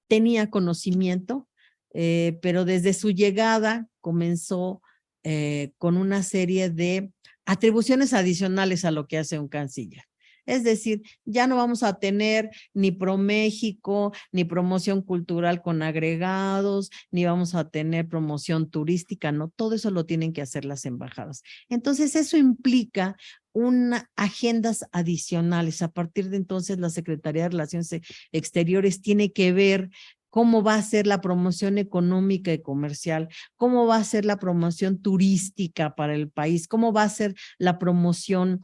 tenía conocimiento, pero desde su llegada comenzó con una serie de atribuciones adicionales a lo que hace un canciller. Es decir, ya no vamos a tener ni ProMéxico, ni promoción cultural con agregados, ni vamos a tener promoción turística, no, todo eso lo tienen que hacer las embajadas. Entonces, eso implica agendas adicionales. A partir de entonces, la Secretaría de Relaciones Exteriores tiene que ver cómo va a ser la promoción económica y comercial, cómo va a ser la promoción turística para el país, cómo va a ser la promoción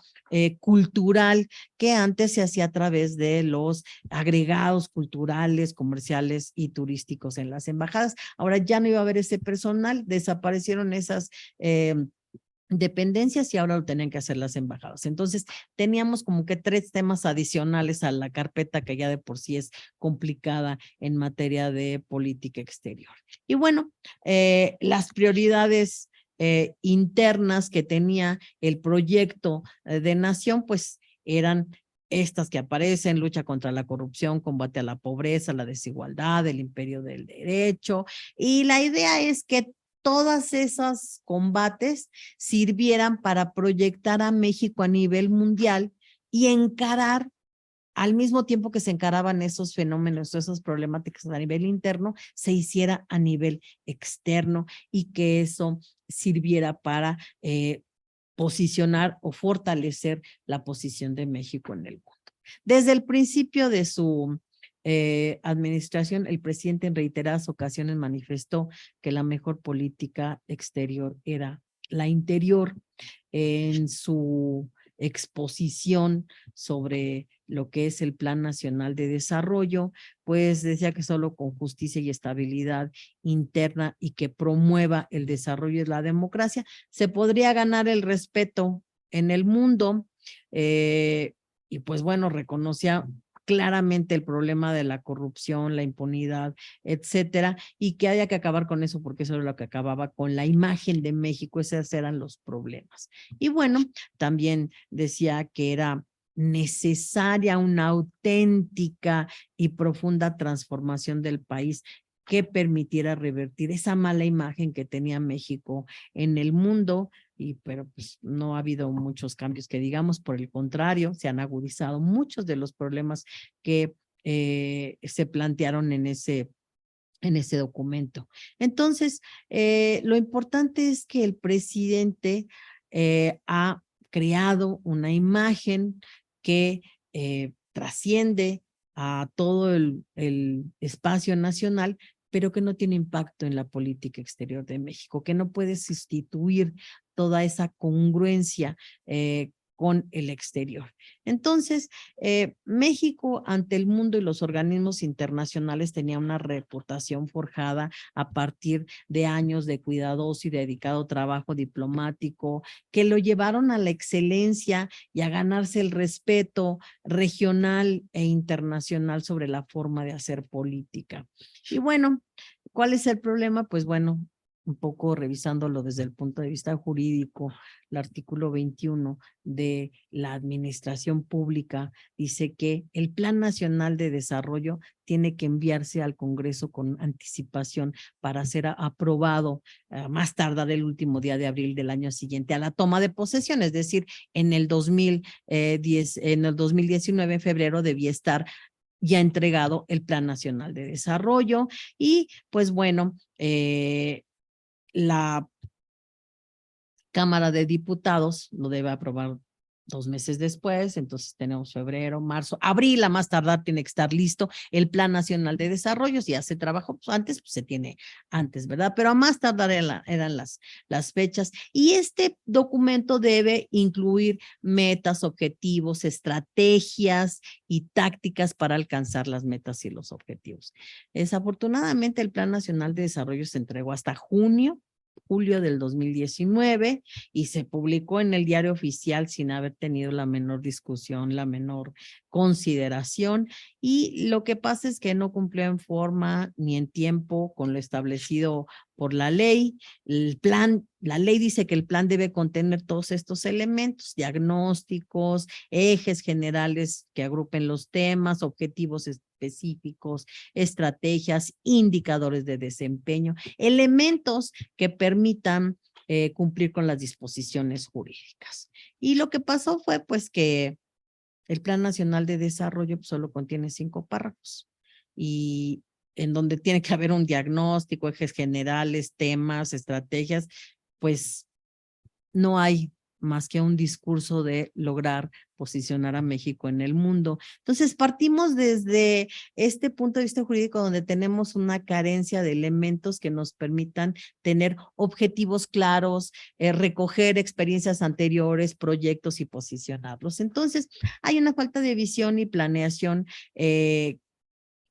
cultural que antes se hacía a través de los agregados culturales, comerciales y turísticos en las embajadas. Ahora ya no iba a haber ese personal, desaparecieron esas dependencias y ahora lo tenían que hacer las embajadas. Entonces teníamos como que 3 temas adicionales a la carpeta que ya de por sí es complicada en materia de política exterior. Y bueno, las prioridades internas que tenía el proyecto de nación, pues eran estas que aparecen: lucha contra la corrupción, combate a la pobreza, la desigualdad, el imperio del derecho. Y la idea es que todas esos combates sirvieran para proyectar a México a nivel mundial y encarar, al mismo tiempo que se encaraban esos fenómenos, esas problemáticas a nivel interno, se hiciera a nivel externo y que eso sirviera para posicionar o fortalecer la posición de México en el mundo. Desde el principio de su administración, el presidente en reiteradas ocasiones manifestó que la mejor política exterior era la interior. En su exposición sobre lo que es el Plan Nacional de Desarrollo, pues decía que solo con justicia y estabilidad interna y que promueva el desarrollo y la democracia se podría ganar el respeto en el mundo. Y pues bueno, reconocía claramente el problema de la corrupción, la impunidad, etcétera, y que haya que acabar con eso porque eso es lo que acababa con la imagen de México, esos eran los problemas. Y bueno, también decía que era necesaria una auténtica y profunda transformación del país que permitiera revertir esa mala imagen que tenía México en el mundo, pero pues no ha habido muchos cambios que digamos, por el contrario, se han agudizado muchos de los problemas que se plantearon en ese documento. Entonces, lo importante es que el presidente ha creado una imagen que trasciende a todo el espacio nacional, pero que no tiene impacto en la política exterior de México, que no puede sustituir toda esa congruencia con el exterior. Entonces, México ante el mundo y los organismos internacionales tenía una reputación forjada a partir de años de cuidadoso y dedicado trabajo diplomático que lo llevaron a la excelencia y a ganarse el respeto regional e internacional sobre la forma de hacer política. Y bueno, ¿cuál es el problema? Pues bueno, un poco revisándolo desde el punto de vista jurídico, el artículo 21 de la Administración Pública dice que el Plan Nacional de Desarrollo tiene que enviarse al Congreso con anticipación para ser aprobado más tardar el último día de abril del año siguiente a la toma de posesión, es decir, en el 2019, en febrero, debía estar ya entregado el Plan Nacional de Desarrollo y pues bueno, la Cámara de Diputados lo debe aprobar 2 meses después, entonces tenemos febrero, marzo, abril, a más tardar tiene que estar listo el Plan Nacional de Desarrollo. Si ya se trabajó antes, pues se tiene antes, ¿verdad? Pero a más tardar eran las fechas. Y este documento debe incluir metas, objetivos, estrategias y tácticas para alcanzar las metas y los objetivos. Desafortunadamente, el Plan Nacional de Desarrollo se entregó hasta julio del 2019 y se publicó en el Diario Oficial sin haber tenido la menor discusión, la menor consideración, y lo que pasa es que no cumplió en forma ni en tiempo con lo establecido por la ley. La ley dice que el plan debe contener todos estos elementos, diagnósticos, ejes generales que agrupen los temas, objetivos específicos, estrategias, indicadores de desempeño, elementos que permitan cumplir con las disposiciones jurídicas. Y lo que pasó fue pues que el Plan Nacional de Desarrollo solo contiene 5 párrafos y en donde tiene que haber un diagnóstico, ejes generales, temas, estrategias, pues no hay más que un discurso de lograr posicionar a México en el mundo. Entonces, partimos desde este punto de vista jurídico donde tenemos una carencia de elementos que nos permitan tener objetivos claros, recoger experiencias anteriores, proyectos y posicionarlos. Entonces, hay una falta de visión y planeación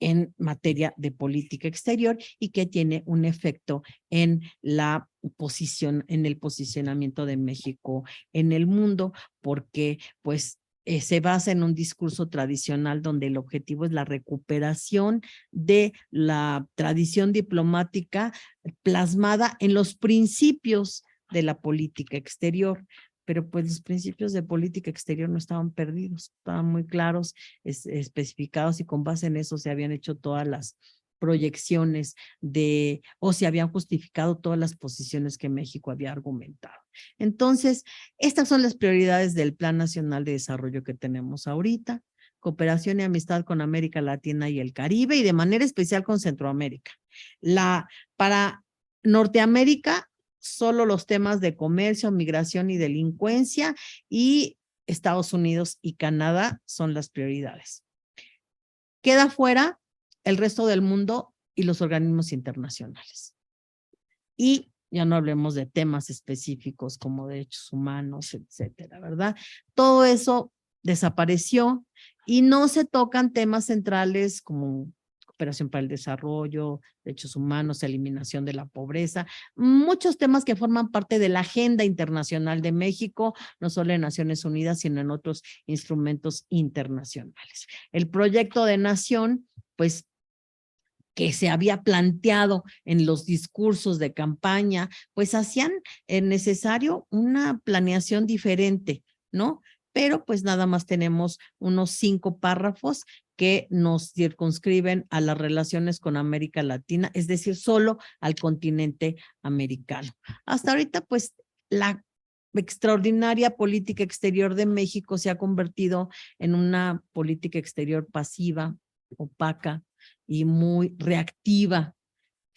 en materia de política exterior y que tiene un efecto en la posición, en el posicionamiento de México en el mundo, porque pues se basa en un discurso tradicional donde el objetivo es la recuperación de la tradición diplomática plasmada en los principios de la política exterior. Pero pues los principios de política exterior no estaban perdidos, estaban muy claros, especificados, y con base en eso se habían hecho todas las proyecciones o se habían justificado todas las posiciones que México había argumentado. Entonces, estas son las prioridades del Plan Nacional de Desarrollo que tenemos ahorita: cooperación y amistad con América Latina y el Caribe, y de manera especial con Centroamérica. Para Norteamérica, solo los temas de comercio, migración y delincuencia, y Estados Unidos y Canadá son las prioridades. Queda fuera el resto del mundo y los organismos internacionales. Y ya no hablemos de temas específicos como derechos humanos, etcétera, ¿verdad? Todo eso desapareció y no se tocan temas centrales como cooperación para el desarrollo, derechos humanos, eliminación de la pobreza, muchos temas que forman parte de la agenda internacional de México, no solo en Naciones Unidas, sino en otros instrumentos internacionales. El proyecto de nación, pues, que se había planteado en los discursos de campaña, pues hacían necesario una planeación diferente, ¿no? Pero pues nada más tenemos unos 5 párrafos que nos circunscriben a las relaciones con América Latina, es decir, solo al continente americano. Hasta ahorita, pues, la extraordinaria política exterior de México se ha convertido en una política exterior pasiva, opaca y muy reactiva,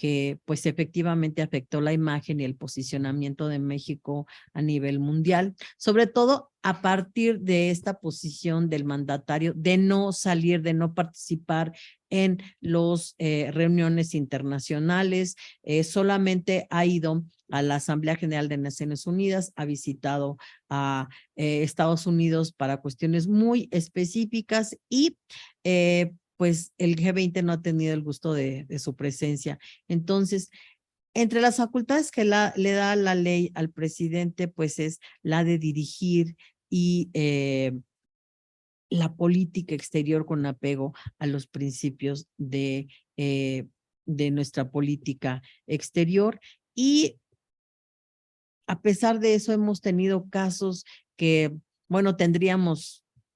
que pues efectivamente afectó la imagen y el posicionamiento de México a nivel mundial, sobre todo a partir de esta posición del mandatario de no salir, de no participar en las reuniones internacionales, solamente ha ido a la Asamblea General de Naciones Unidas, ha visitado a Estados Unidos para cuestiones muy específicas y pues el G20 no ha tenido el gusto de su presencia. Entonces, entre las facultades que le da la ley al presidente, pues es la de dirigir y la política exterior con apego a los principios de nuestra política exterior. Y a pesar de eso, hemos tenido casos que, bueno,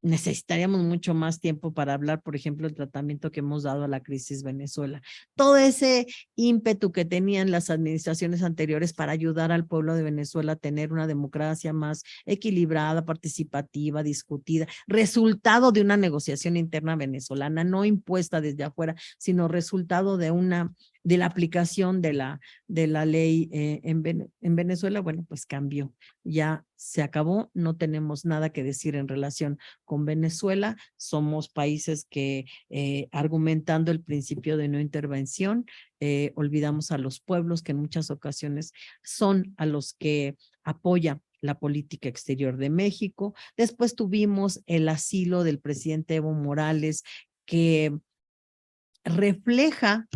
necesitaríamos mucho más tiempo para hablar, por ejemplo, el tratamiento que hemos dado a la crisis Venezuela. Todo ese ímpetu que tenían las administraciones anteriores para ayudar al pueblo de Venezuela a tener una democracia más equilibrada, participativa, discutida, resultado de una negociación interna venezolana, no impuesta desde afuera, sino resultado de la aplicación de la ley en Venezuela, bueno, pues cambió, ya se acabó, no tenemos nada que decir en relación con Venezuela, somos países que argumentando el principio de no intervención, olvidamos a los pueblos que en muchas ocasiones son a los que apoya la política exterior de México. Después tuvimos el asilo del presidente Evo Morales, que refleja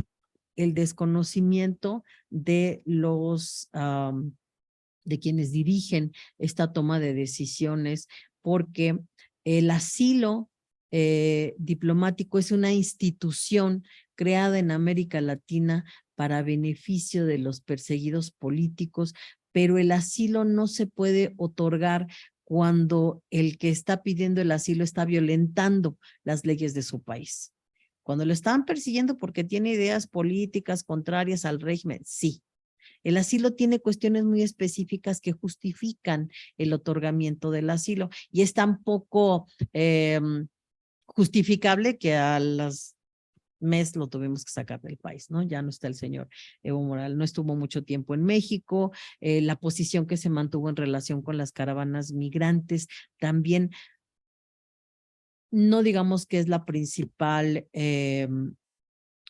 el desconocimiento de de quienes dirigen esta toma de decisiones, porque el asilo diplomático es una institución creada en América Latina para beneficio de los perseguidos políticos, pero el asilo no se puede otorgar cuando el que está pidiendo el asilo está violentando las leyes de su país. Cuando lo estaban persiguiendo porque tiene ideas políticas contrarias al régimen, sí. El asilo tiene cuestiones muy específicas que justifican el otorgamiento del asilo y es tan poco justificable que a las mes lo tuvimos que sacar del país, ¿no? Ya no está el señor Evo Morales, no estuvo mucho tiempo en México, la posición que se mantuvo en relación con las caravanas migrantes también no digamos que es la principal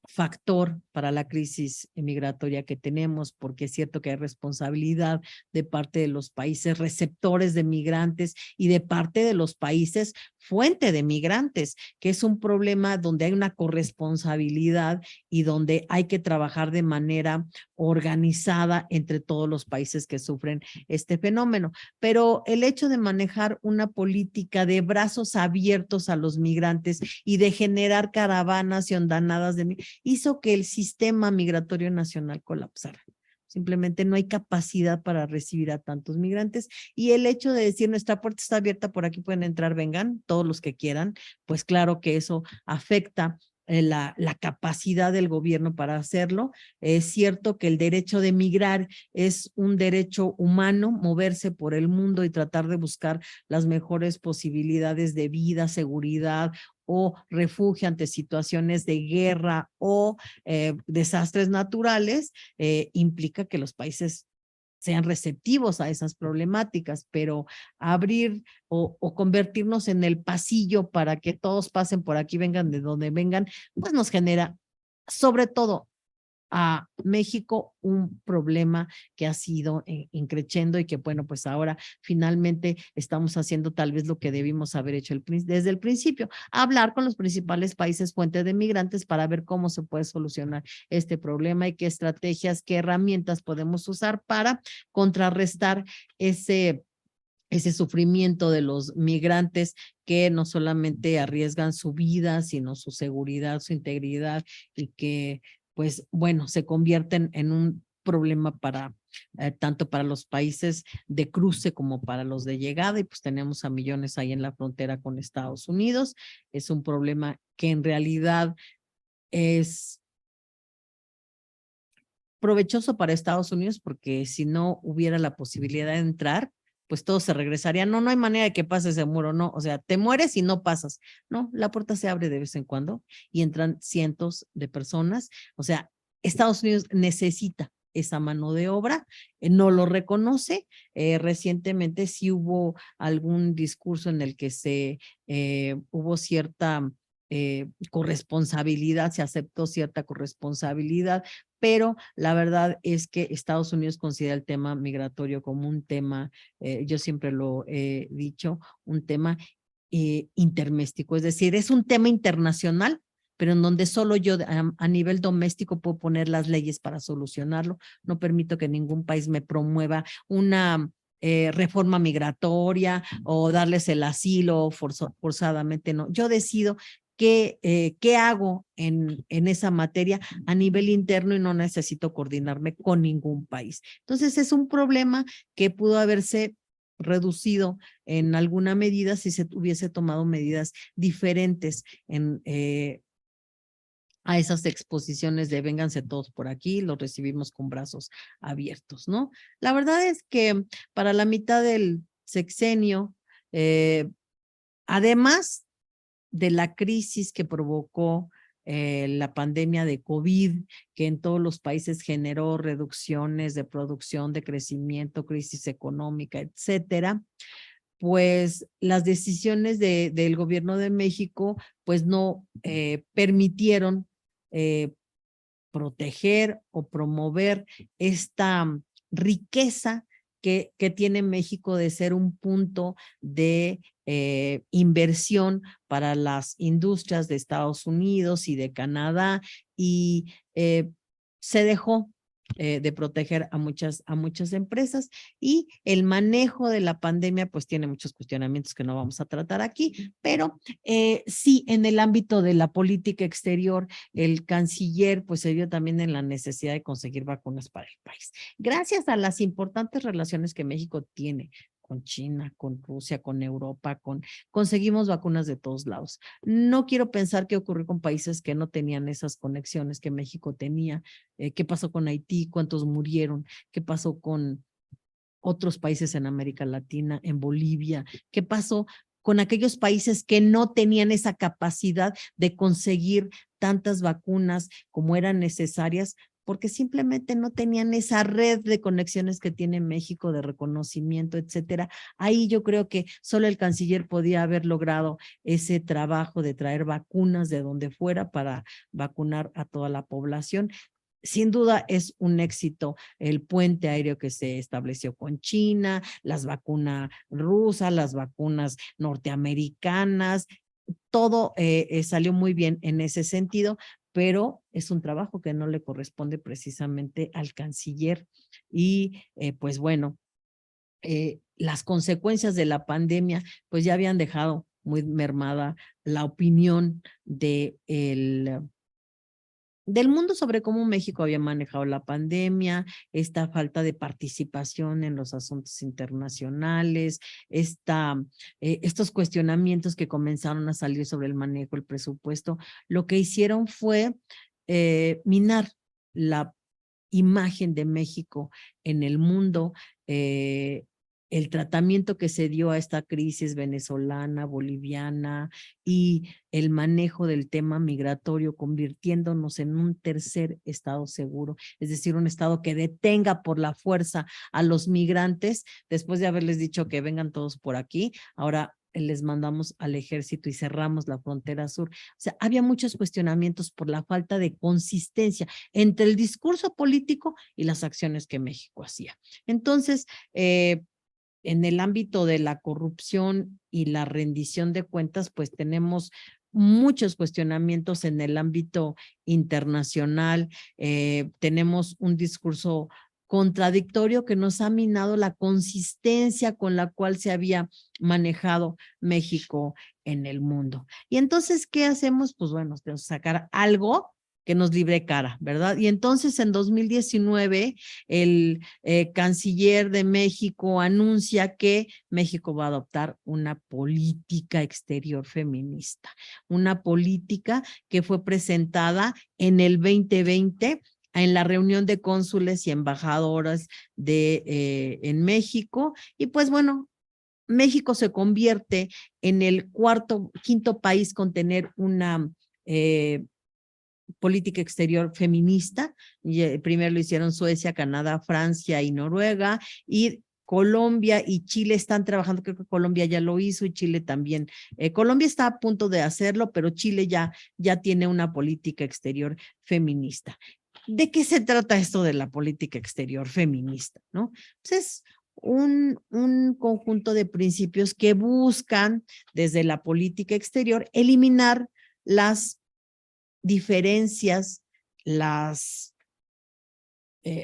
factor para la crisis migratoria que tenemos, porque es cierto que hay responsabilidad de parte de los países receptores de migrantes y de parte de los países fuente de migrantes, que es un problema donde hay una corresponsabilidad y donde hay que trabajar de manera organizada entre todos los países que sufren este fenómeno. Pero el hecho de manejar una política de brazos abiertos a los migrantes y de generar caravanas y ondanadas de hizo que el sistema migratorio nacional colapsara. Simplemente no hay capacidad para recibir a tantos migrantes y el hecho de decir nuestra puerta está abierta, por aquí pueden entrar, vengan, todos los que quieran, pues claro que eso afecta la capacidad del gobierno para hacerlo. Es cierto que el derecho de migrar es un derecho humano, moverse por el mundo y tratar de buscar las mejores posibilidades de vida, seguridad o refugio ante situaciones de guerra o desastres naturales, implica que los países sean receptivos a esas problemáticas, pero abrir o convertirnos en el pasillo para que todos pasen por aquí, vengan de donde vengan, pues nos genera sobre todo a México un problema que ha sido increciendo y que bueno, pues ahora finalmente estamos haciendo tal vez lo que debimos haber hecho desde el principio, hablar con los principales países fuentes de migrantes para ver cómo se puede solucionar este problema y qué estrategias, qué herramientas podemos usar para contrarrestar ese sufrimiento de los migrantes que no solamente arriesgan su vida, sino su seguridad, su integridad y que, pues, bueno, se convierten en un problema para tanto para los países de cruce como para los de llegada y pues tenemos a millones ahí en la frontera con Estados Unidos. Es un problema que en realidad es provechoso para Estados Unidos porque si no hubiera la posibilidad de entrar, pues todo se regresaría. No, no hay manera de que pases ese muro, no. O sea, te mueres y no pasas. No, la puerta se abre de vez en cuando y entran cientos de personas. O sea, Estados Unidos necesita esa mano de obra, no lo reconoce. Recientemente sí hubo algún discurso en el que hubo cierta corresponsabilidad, se aceptó cierta corresponsabilidad, pero la verdad es que Estados Unidos considera el tema migratorio como un tema, yo siempre lo he dicho, un tema interméstico, es decir, es un tema internacional, pero en donde solo yo a nivel doméstico puedo poner las leyes para solucionarlo. No permito que ningún país me promueva una reforma migratoria o darles el asilo forzadamente, no. Yo decido qué hago en esa materia a nivel interno y no necesito coordinarme con ningún país. Entonces es un problema que pudo haberse reducido en alguna medida si se hubiese tomado medidas diferentes a esas exposiciones de vénganse todos por aquí, los recibimos con brazos abiertos, ¿no? La verdad es que para la mitad del sexenio, además de la crisis que provocó la pandemia de COVID, que en todos los países generó reducciones de producción, de crecimiento, crisis económica, etcétera, pues las decisiones del gobierno de México pues no permitieron proteger o promover esta riqueza que tiene México de ser un punto de inversión para las industrias de Estados Unidos y de Canadá, y se dejó de proteger a muchas empresas, y el manejo de la pandemia pues tiene muchos cuestionamientos que no vamos a tratar aquí, pero sí, en el ámbito de la política exterior, el canciller pues se vio también en la necesidad de conseguir vacunas para el país. Gracias a las importantes relaciones que México tiene con China, con Rusia, con Europa, conseguimos vacunas de todos lados. No quiero pensar qué ocurrió con países que no tenían esas conexiones que México tenía. ¿Qué pasó con Haití? ¿Cuántos murieron? ¿Qué pasó con otros países en América Latina, en Bolivia? ¿Qué pasó con aquellos países que no tenían esa capacidad de conseguir tantas vacunas como eran necesarias? Porque simplemente no tenían esa red de conexiones que tiene México, de reconocimiento, etcétera. Ahí yo creo que solo el canciller podía haber logrado ese trabajo de traer vacunas de donde fuera para vacunar a toda la población. Sin duda es un éxito el puente aéreo que se estableció con China, las vacunas rusas, las vacunas norteamericanas, todo salió muy bien en ese sentido, pero es un trabajo que no le corresponde precisamente al canciller. Y pues bueno, las consecuencias de la pandemia pues ya habían dejado muy mermada la opinión del mundo sobre cómo México había manejado la pandemia, esta falta de participación en los asuntos internacionales, estos cuestionamientos que comenzaron a salir sobre el manejo del presupuesto. Lo que hicieron fue minar la imagen de México en el mundo. El tratamiento que se dio a esta crisis venezolana, boliviana, y el manejo del tema migratorio, convirtiéndonos en un tercer estado seguro, es decir, un estado que detenga por la fuerza a los migrantes, después de haberles dicho que vengan todos por aquí. Ahora les mandamos al ejército y cerramos la frontera sur. O sea, había muchos cuestionamientos por la falta de consistencia entre el discurso político y las acciones que México hacía. Entonces, en el ámbito de la corrupción y la rendición de cuentas, pues tenemos muchos cuestionamientos en el ámbito internacional. Tenemos un discurso contradictorio que nos ha minado la consistencia con la cual se había manejado México en el mundo. Y entonces, ¿qué hacemos? Pues bueno, tenemos que sacar algo que nos libre cara, ¿verdad? Y entonces en 2019 el canciller de México anuncia que México va a adoptar una política exterior feminista, una política que fue presentada en el 2020 en la reunión de cónsules y embajadoras en México. Y pues bueno, México se convierte en el quinto país con tener una política exterior feminista. Y, primero lo hicieron Suecia, Canadá, Francia y Noruega, y Colombia y Chile están trabajando, creo que Colombia ya lo hizo y Chile también. Colombia está a punto de hacerlo, pero Chile ya tiene una política exterior feminista. ¿De qué se trata esto de la política exterior feminista? ¿No? Pues es un conjunto de principios que buscan desde la política exterior eliminar las diferencias, las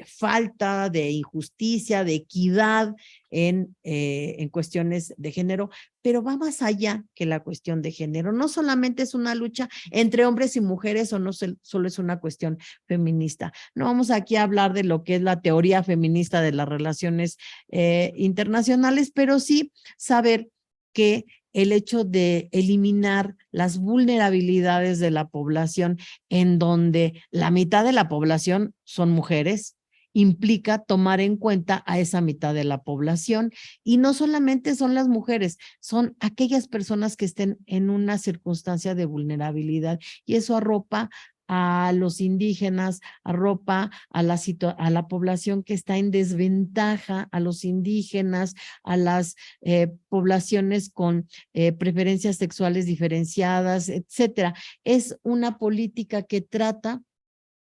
falta de injusticia, de equidad en cuestiones de género, pero va más allá que la cuestión de género. No solamente es una lucha entre hombres y mujeres o no solo es una cuestión feminista. No vamos aquí a hablar de lo que es la teoría feminista de las relaciones internacionales, pero sí saber que el hecho de eliminar las vulnerabilidades de la población, en donde la mitad de la población son mujeres, implica tomar en cuenta a esa mitad de la población. Y no solamente son las mujeres, son aquellas personas que estén en una circunstancia de vulnerabilidad, y eso arropa a los indígenas, arropa a la población que está en desventaja, a los indígenas, a las poblaciones con preferencias sexuales diferenciadas, etcétera. Es una política que trata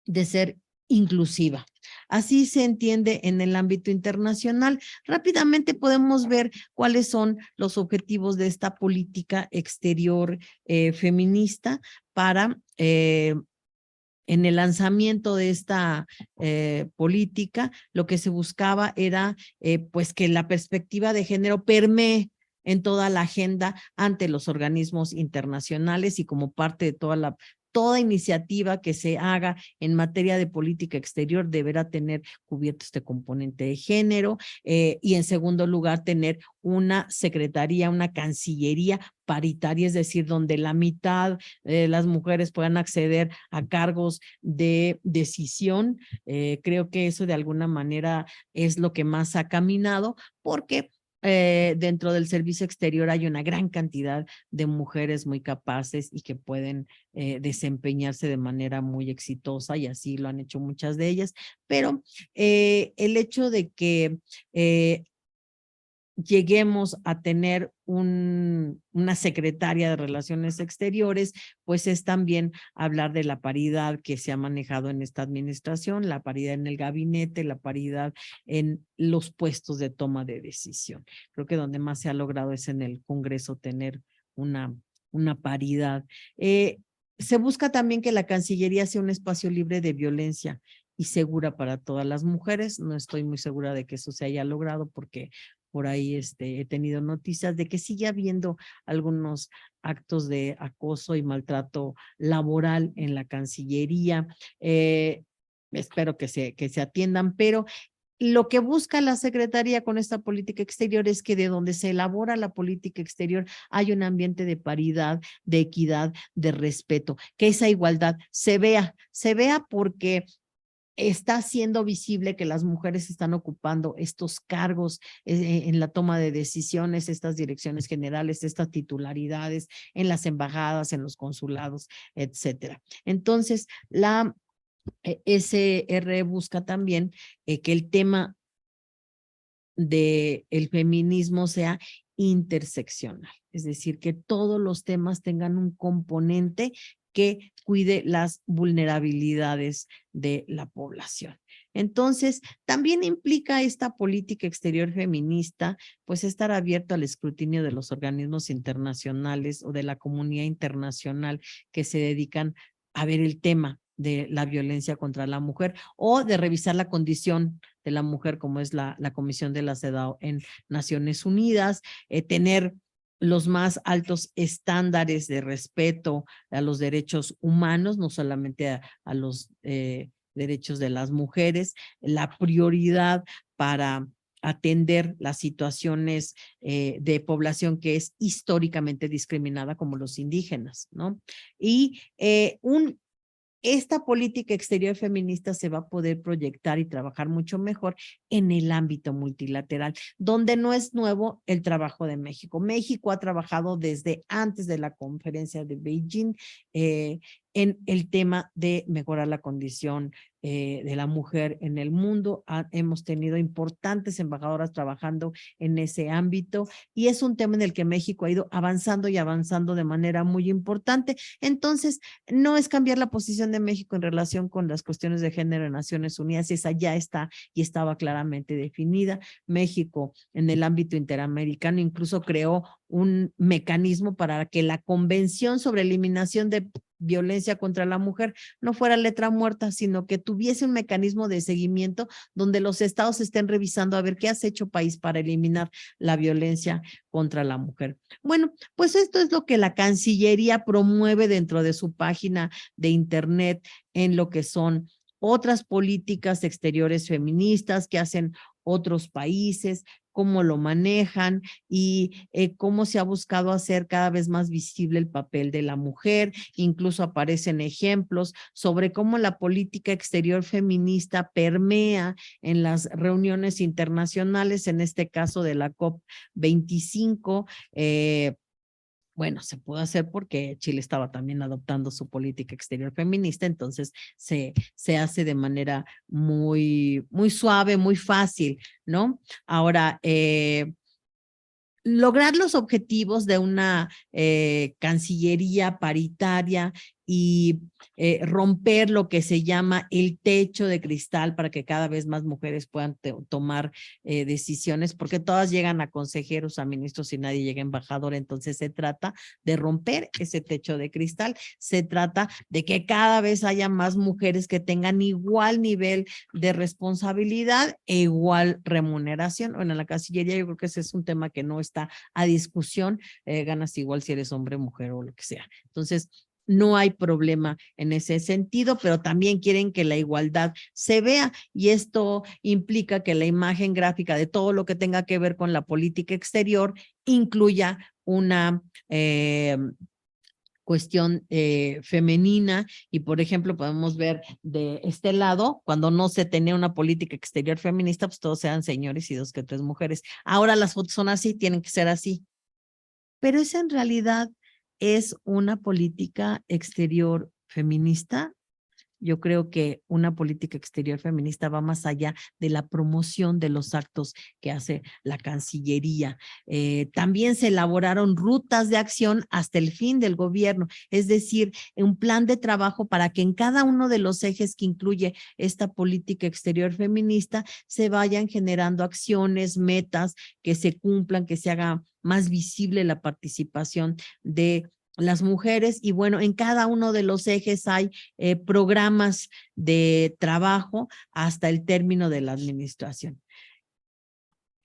de ser inclusiva. Así se entiende en el ámbito internacional. Rápidamente podemos ver cuáles son los objetivos de esta política exterior feminista para en el lanzamiento de esta política. Lo que se buscaba era pues que la perspectiva de género permee en toda la agenda ante los organismos internacionales, y como parte de toda iniciativa que se haga en materia de política exterior deberá tener cubierto este componente de género, y en segundo lugar tener una secretaría, una cancillería paritaria, es decir, donde la mitad de las mujeres puedan acceder a cargos de decisión. Creo que eso de alguna manera es lo que más ha caminado, porque dentro del servicio exterior hay una gran cantidad de mujeres muy capaces y que pueden desempeñarse de manera muy exitosa, y así lo han hecho muchas de ellas. Pero el hecho de que lleguemos a tener una secretaria de Relaciones Exteriores, pues es también hablar de la paridad que se ha manejado en esta administración, la paridad en el gabinete, la paridad en los puestos de toma de decisión. Creo que donde más se ha logrado es en el Congreso tener una paridad. Se busca también que la Cancillería sea un espacio libre de violencia y segura para todas las mujeres. No estoy muy segura de que eso se haya logrado, porque por ahí he tenido noticias de que sigue habiendo algunos actos de acoso y maltrato laboral en la Cancillería. Espero que se atiendan, pero lo que busca la Secretaría con esta política exterior es que de donde se elabora la política exterior hay un ambiente de paridad, de equidad, de respeto, que esa igualdad se vea porque está siendo visible que las mujeres están ocupando estos cargos en la toma de decisiones, estas direcciones generales, estas titularidades en las embajadas, en los consulados, etcétera. Entonces, la SR busca también que el tema del feminismo sea interseccional, es decir, que todos los temas tengan un componente que cuide las vulnerabilidades de la población. Entonces, también implica esta política exterior feminista, pues estar abierto al escrutinio de los organismos internacionales o de la comunidad internacional que se dedican a ver el tema de la violencia contra la mujer, o de revisar la condición de la mujer, como es la Comisión de la CEDAW en Naciones Unidas, tener los más altos estándares de respeto a los derechos humanos, no solamente a los derechos de las mujeres, la prioridad para atender las situaciones de población que es históricamente discriminada, como los indígenas, ¿no? Y esta política exterior feminista se va a poder proyectar y trabajar mucho mejor en el ámbito multilateral, donde no es nuevo el trabajo de México. México ha trabajado desde antes de la conferencia de Beijing en el tema de mejorar la condición de la mujer en el mundo. Hemos tenido importantes embajadoras trabajando en ese ámbito y es un tema en el que México ha ido avanzando y avanzando de manera muy importante. Entonces, no es cambiar la posición de México en relación con las cuestiones de género en Naciones Unidas, esa ya está y estaba claramente definida. México en el ámbito interamericano incluso creó un mecanismo para que la Convención sobre Eliminación de Violencia contra la Mujer no fuera letra muerta, sino que tuviese un mecanismo de seguimiento donde los estados estén revisando a ver qué has hecho país para eliminar la violencia contra la mujer. Bueno, pues esto es lo que la Cancillería promueve dentro de su página de internet en lo que son otras políticas exteriores feministas que hacen otros países, cómo lo manejan y cómo se ha buscado hacer cada vez más visible el papel de la mujer. Incluso aparecen ejemplos sobre cómo la política exterior feminista permea en las reuniones internacionales, en este caso de la COP25. Bueno, se pudo hacer porque Chile estaba también adoptando su política exterior feminista, entonces se hace de manera muy, muy suave, muy fácil, ¿no? Ahora, lograr los objetivos de una cancillería paritaria y romper lo que se llama el techo de cristal para que cada vez más mujeres puedan tomar decisiones, porque todas llegan a consejeros, a ministros y nadie llega a embajador. Entonces se trata de romper ese techo de cristal, se trata de que cada vez haya más mujeres que tengan igual nivel de responsabilidad e igual remuneración. Bueno, en la Cancillería yo creo que ese es un tema que no está a discusión, ganas igual si eres hombre, mujer o lo que sea. Entonces, no hay problema en ese sentido, pero también quieren que la igualdad se vea y esto implica que la imagen gráfica de todo lo que tenga que ver con la política exterior incluya una cuestión femenina y, por ejemplo, podemos ver de este lado, cuando no se tenía una política exterior feminista, pues todos eran señores y dos que tres mujeres. Ahora las fotos son así, tienen que ser así. Pero esa en realidad es una política exterior feminista. Yo creo que una política exterior feminista va más allá de la promoción de los actos que hace la Cancillería. También se elaboraron rutas de acción hasta el fin del gobierno, es decir, un plan de trabajo para que en cada uno de los ejes que incluye esta política exterior feminista se vayan generando acciones, metas que se cumplan, que se haga más visible la participación de las mujeres. Y bueno, en cada uno de los ejes hay programas de trabajo hasta el término de la administración.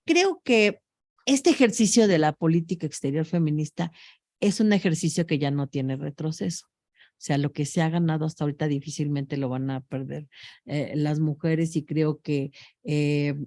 Creo que este ejercicio de la política exterior feminista es un ejercicio que ya no tiene retroceso. O sea, lo que se ha ganado hasta ahorita difícilmente lo van a perder las mujeres y creo que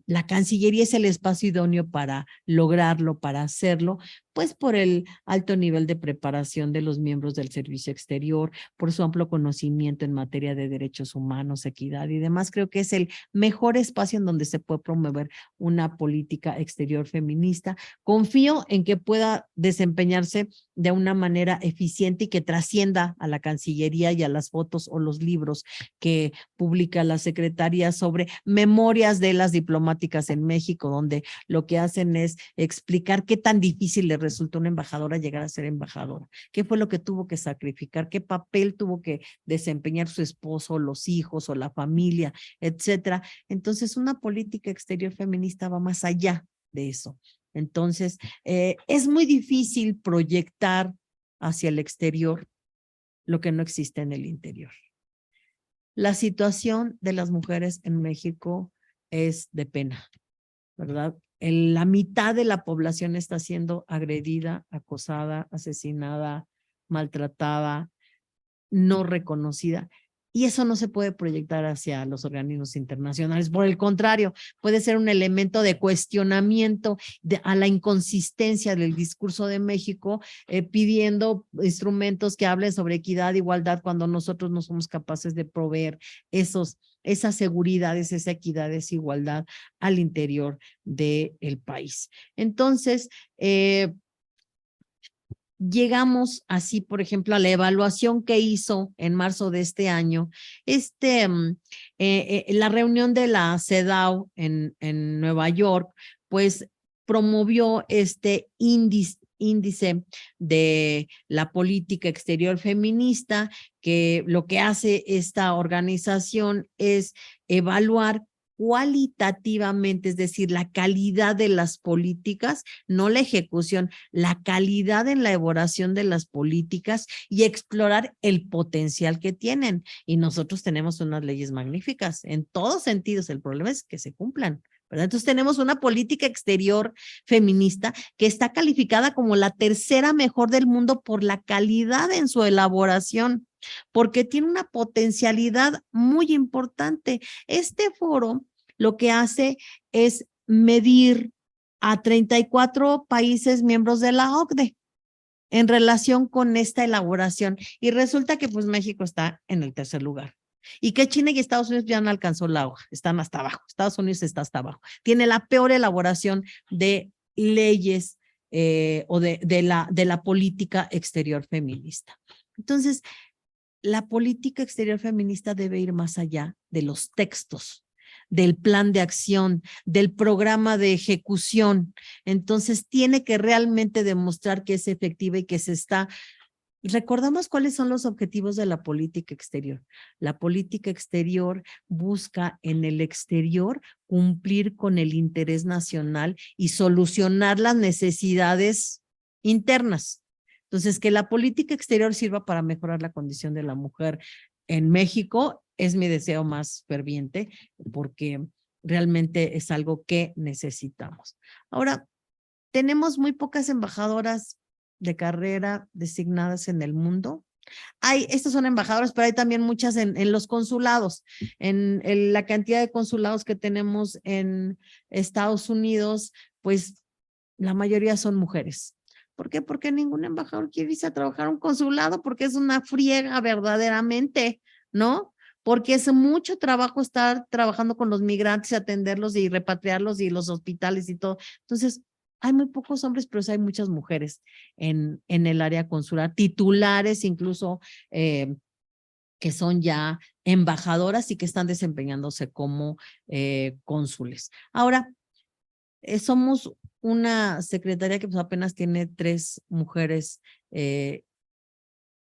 la Cancillería es el espacio idóneo para lograrlo, para hacerlo, pues por el alto nivel de preparación de los miembros del servicio exterior, por su amplio conocimiento en materia de derechos humanos, equidad y demás. Creo que es el mejor espacio en donde se puede promover una política exterior feminista. Confío en que pueda desempeñarse de una manera eficiente y que trascienda a la Cancillería y a las fotos o los libros que publica la Secretaría sobre memorias de las diplomáticas en México, donde lo que hacen es explicar qué tan difícil le resultó a una embajadora llegar a ser embajadora, qué fue lo que tuvo que sacrificar, qué papel tuvo que desempeñar su esposo, los hijos o la familia, etcétera. Entonces, una política exterior feminista va más allá de eso. Entonces, es muy difícil proyectar hacia el exterior lo que no existe en el interior. La situación de las mujeres en México es de pena, ¿verdad? La mitad de la población está siendo agredida, acosada, asesinada, maltratada, no reconocida. Y eso no se puede proyectar hacia los organismos internacionales. Por el contrario, puede ser un elemento de cuestionamiento a la inconsistencia del discurso de México, pidiendo instrumentos que hablen sobre equidad, igualdad, cuando nosotros no somos capaces de proveer esas seguridades, esa equidad, esa igualdad al interior del país. Entonces, llegamos así, por ejemplo, a la evaluación que hizo en marzo de este año, la reunión de la CEDAW en Nueva York, pues promovió este índice de la política exterior feminista, que lo que hace esta organización es evaluar cualitativamente, es decir, la calidad de las políticas, no la ejecución, la calidad en la elaboración de las políticas y explorar el potencial que tienen. Y nosotros tenemos unas leyes magníficas en todos sentidos. El problema es que se cumplan, ¿verdad? Entonces tenemos una política exterior feminista que está calificada como la tercera mejor del mundo por la calidad en su elaboración, porque tiene una potencialidad muy importante. Este foro lo que hace es medir a 34 países miembros de la OCDE en relación con esta elaboración. Y resulta que pues México está en el tercer lugar. Y que China y Estados Unidos ya no alcanzó la hoja, están hasta abajo. Estados Unidos está hasta abajo. Tiene la peor elaboración de leyes o de la política exterior feminista. Entonces, la política exterior feminista debe ir más allá de los textos, del plan de acción, del programa de ejecución. Entonces, tiene que realmente demostrar que es efectiva y que se está. Recordamos cuáles son los objetivos de la política exterior. La política exterior busca en el exterior cumplir con el interés nacional y solucionar las necesidades internas. Entonces, que la política exterior sirva para mejorar la condición de la mujer en México es mi deseo más ferviente, porque realmente es algo que necesitamos. Ahora, tenemos muy pocas embajadoras de carrera designadas en el mundo. Estas son embajadoras, pero hay también muchas en los consulados. En la cantidad de consulados que tenemos en Estados Unidos, pues la mayoría son mujeres. ¿Por qué? Porque ningún embajador quiere irse a trabajar a un consulado, porque es una friega verdaderamente, ¿no? Porque es mucho trabajo estar trabajando con los migrantes, atenderlos y repatriarlos y los hospitales y todo. Entonces, hay muy pocos hombres, pero sí hay muchas mujeres en el área consular, titulares incluso, que son ya embajadoras y que están desempeñándose como cónsules. Ahora, somos una secretaría que pues apenas tiene 3 mujeres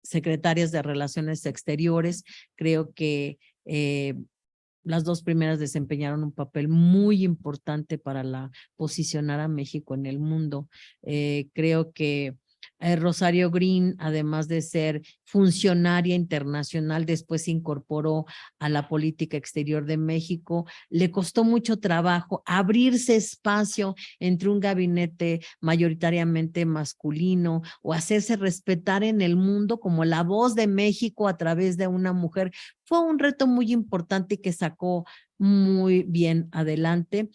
secretarias de Relaciones Exteriores. Creo que las 2 primeras desempeñaron un papel muy importante para posicionar a México en el mundo. Creo que Rosario Green, además de ser funcionaria internacional, después se incorporó a la política exterior de México. Le costó mucho trabajo abrirse espacio entre un gabinete mayoritariamente masculino o hacerse respetar en el mundo como la voz de México a través de una mujer. Fue un reto muy importante que sacó muy bien adelante.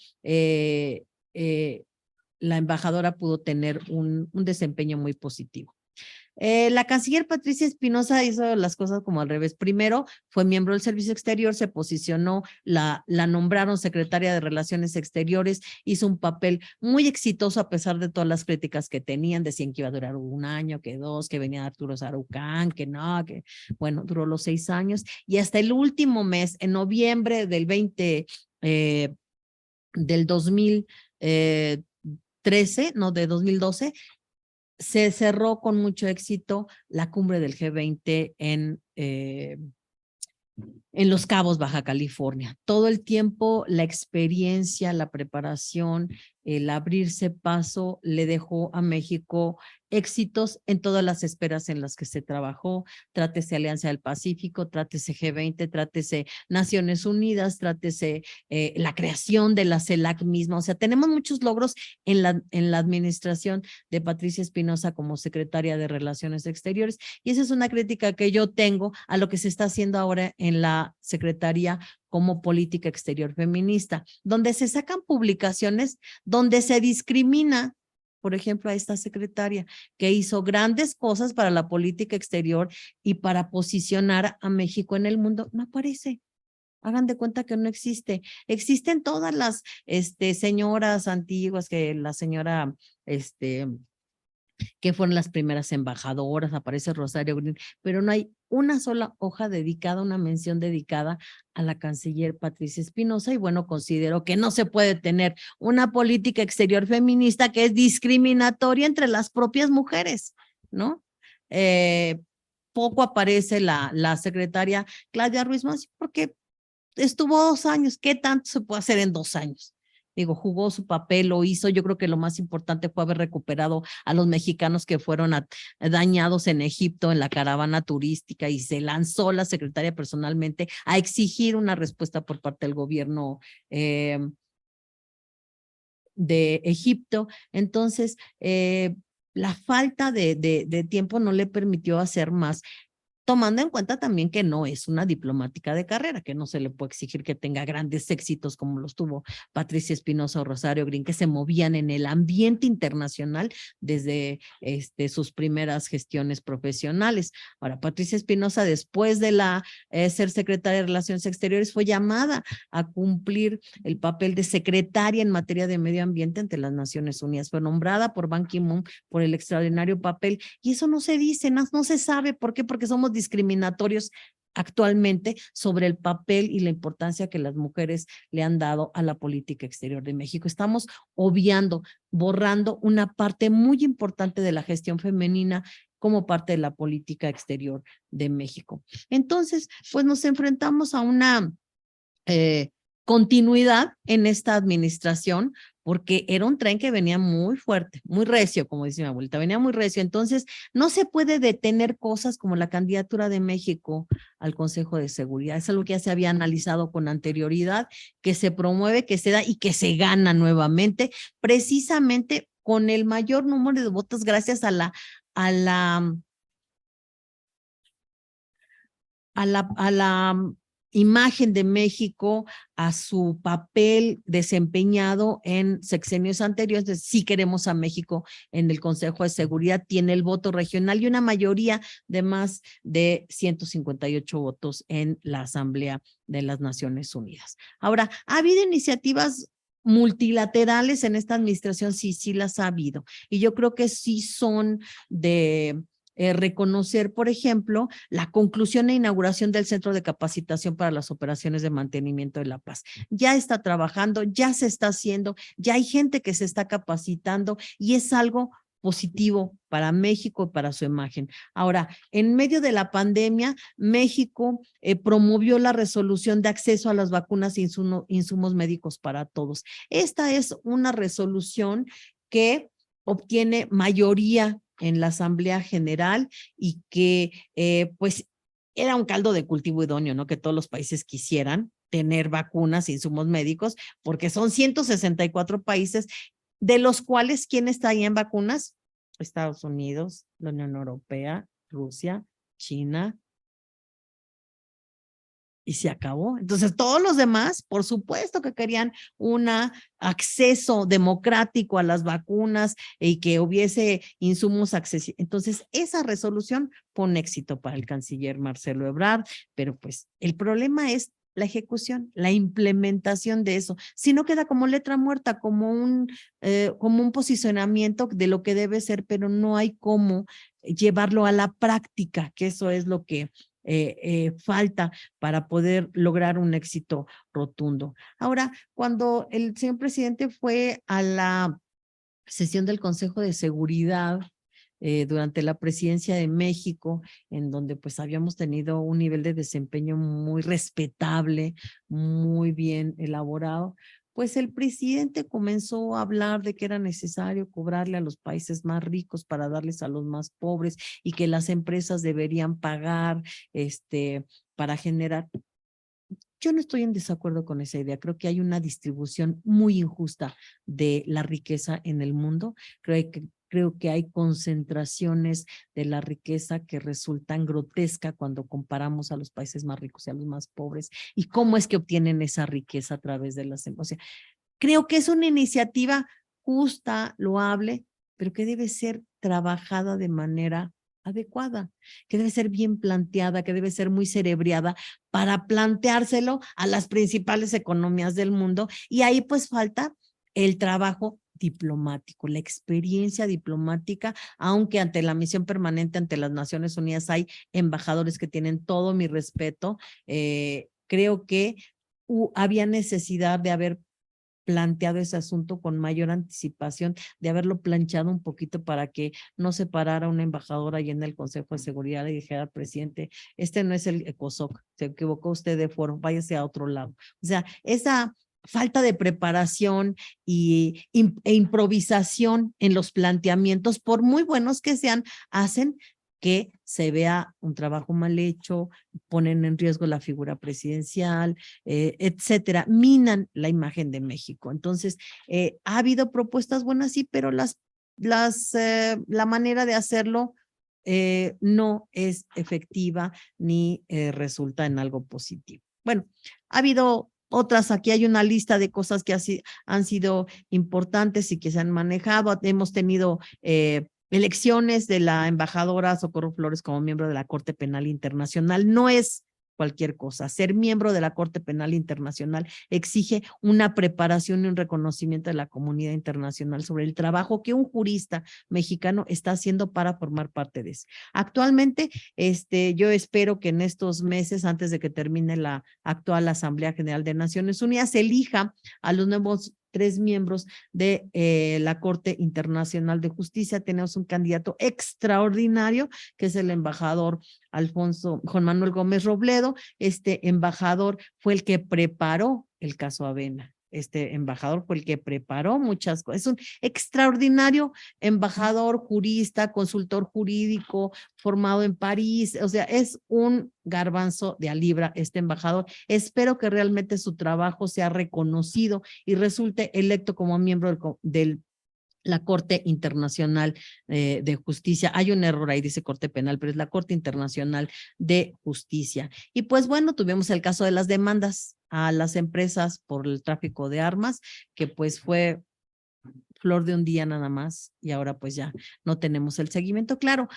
La embajadora pudo tener un desempeño muy positivo. La canciller Patricia Espinosa hizo las cosas como al revés. Primero fue miembro del Servicio Exterior, se posicionó, la nombraron secretaria de Relaciones Exteriores, hizo un papel muy exitoso a pesar de todas las críticas que tenían, decían que iba a durar 1 año, que 2, que venía Arturo Sarucán, que no, que bueno, duró los 6 años y hasta el último mes, en noviembre del 2013, no, de 2012, se cerró con mucho éxito la cumbre del G20 en Los Cabos, Baja California. Todo el tiempo la experiencia, la preparación, el abrirse paso le dejó a México éxitos en todas las esferas en las que se trabajó. Trátese Alianza del Pacífico, trátese G20, trátese Naciones Unidas, trátese la creación de la CELAC misma. O sea, tenemos muchos logros en la administración de Patricia Espinosa como secretaria de Relaciones Exteriores. Y esa es una crítica que yo tengo a lo que se está haciendo ahora en la Secretaría como política exterior feminista, donde se sacan publicaciones donde se discrimina, por ejemplo, a esta secretaria que hizo grandes cosas para la política exterior y para posicionar a México en el mundo. No aparece. Hagan de cuenta que no existe. Existen todas las señoras antiguas, que la señora que fueron las primeras embajadoras, aparece Rosario Green, pero no hay una sola hoja dedicada, una mención dedicada a la canciller Patricia Espinosa. Y bueno, considero que no se puede tener una política exterior feminista que es discriminatoria entre las propias mujeres, ¿no? Poco aparece la secretaria Claudia Ruiz Massieu porque estuvo 2 años. ¿Qué tanto se puede hacer en 2 años? Digo, jugó su papel, lo hizo. Yo creo que lo más importante fue haber recuperado a los mexicanos que fueron dañados en Egipto en la caravana turística, y se lanzó la secretaria personalmente a exigir una respuesta por parte del gobierno de Egipto. Entonces, la falta de tiempo no le permitió hacer más, tomando en cuenta también que no es una diplomática de carrera, que no se le puede exigir que tenga grandes éxitos como los tuvo Patricia Espinosa o Rosario Green, que se movían en el ambiente internacional desde sus primeras gestiones profesionales. Ahora, Patricia Espinosa, después de ser secretaria de Relaciones Exteriores, fue llamada a cumplir el papel de secretaria en materia de medio ambiente ante las Naciones Unidas. Fue nombrada por Ban Ki-moon por el extraordinario papel, y eso no se dice, no se sabe. ¿Por qué? Porque somos discriminatorios actualmente sobre el papel y la importancia que las mujeres le han dado a la política exterior de México. Estamos obviando, borrando una parte muy importante de la gestión femenina como parte de la política exterior de México. Entonces, pues nos enfrentamos a una continuidad en esta administración, porque era un tren que venía muy fuerte, muy recio, como dice mi abuelita, venía muy recio. Entonces, no se puede detener cosas como la candidatura de México al Consejo de Seguridad. Es algo que ya se había analizado con anterioridad, que se promueve, que se da y que se gana nuevamente, precisamente con el mayor número de votos gracias a la imagen de México, a su papel desempeñado en sexenios anteriores. Sí queremos a México en el Consejo de Seguridad, tiene el voto regional y una mayoría de más de 158 votos en la Asamblea de las Naciones Unidas. Ahora, ¿ha habido iniciativas multilaterales en esta administración? Sí, sí las ha habido, y yo creo que sí son de reconocer, por ejemplo, la conclusión e inauguración del Centro de Capacitación para las Operaciones de Mantenimiento de la Paz. Ya está trabajando, ya se está haciendo, ya hay gente que se está capacitando, y es algo positivo para México y para su imagen. Ahora, en medio de la pandemia, México promovió la resolución de acceso a las vacunas e insumos médicos para todos. Esta es una resolución que obtiene mayoría en la Asamblea General, y que pues era un caldo de cultivo idóneo, ¿no? Que todos los países quisieran tener vacunas e insumos médicos, porque son 164 países, de los cuales, ¿quién está ahí en vacunas? Estados Unidos, la Unión Europea, Rusia, China, y se acabó. Entonces, todos los demás, por supuesto que querían un acceso democrático a las vacunas y que hubiese insumos accesibles. Entonces, esa resolución fue un éxito para el canciller Marcelo Ebrard, pero pues el problema es la ejecución, la implementación de eso. Si no, queda como letra muerta, como un posicionamiento de lo que debe ser, pero no hay cómo llevarlo a la práctica, que eso es lo que falta para poder lograr un éxito rotundo. Ahora, cuando el señor presidente fue a la sesión del Consejo de Seguridad durante la presidencia de México, en donde pues habíamos tenido un nivel de desempeño muy respetable, muy bien elaborado, pues el presidente comenzó a hablar de que era necesario cobrarle a los países más ricos para darles a los más pobres, y que las empresas deberían pagar para generar. Yo no estoy en desacuerdo con esa idea. Creo que hay una distribución muy injusta de la riqueza en el mundo. Creo que hay concentraciones de la riqueza que resultan grotescas cuando comparamos a los países más ricos y a los más pobres. ¿Y cómo es que obtienen esa riqueza a través de las empresas? O sea, creo que es una iniciativa justa, loable, pero que debe ser trabajada de manera adecuada, que debe ser bien planteada, que debe ser muy cerebriada para planteárselo a las principales economías del mundo. Y ahí pues falta el trabajo diplomático, la experiencia diplomática, aunque ante la misión permanente ante las Naciones Unidas hay embajadores que tienen todo mi respeto, creo que había necesidad de haber planteado ese asunto con mayor anticipación, de haberlo planchado un poquito para que no se parara una embajadora ahí en el Consejo de Seguridad y dijera al presidente, este no es el ECOSOC, se equivocó usted de foro, váyase a otro lado. O sea, esa falta de preparación e improvisación en los planteamientos, por muy buenos que sean, hacen que se vea un trabajo mal hecho, ponen en riesgo la figura presidencial, etcétera, minan la imagen de México. Entonces, ha habido propuestas buenas, sí, pero la manera de hacerlo no es efectiva ni resulta en algo positivo. Bueno, ha habido otras, aquí hay una lista de cosas que han sido importantes y que se han manejado. Hemos tenido elecciones de la embajadora Socorro Flores como miembro de la Corte Penal Internacional. No es cualquier cosa. Ser miembro de la Corte Penal Internacional exige una preparación y un reconocimiento de la comunidad internacional sobre el trabajo que un jurista mexicano está haciendo para formar parte de eso. Actualmente, yo espero que en estos meses, antes de que termine la actual Asamblea General de Naciones Unidas, se elija a los nuevos 3 miembros de la Corte Internacional de Justicia. Tenemos un candidato extraordinario, que es el embajador Juan Manuel Gómez Robledo. Este embajador fue el que preparó el caso Avena. Este embajador fue el que preparó muchas cosas. Es un extraordinario embajador, jurista, consultor jurídico, formado en París. O sea, es un garbanzo de a libra este embajador. Espero que realmente su trabajo sea reconocido y resulte electo como miembro del la Corte Internacional de Justicia. Hay un error ahí, dice Corte Penal, pero es la Corte Internacional de Justicia. Y pues bueno, tuvimos el caso de las demandas a las empresas por el tráfico de armas, que pues fue flor de un día nada más, y ahora pues ya no tenemos el seguimiento. Claro,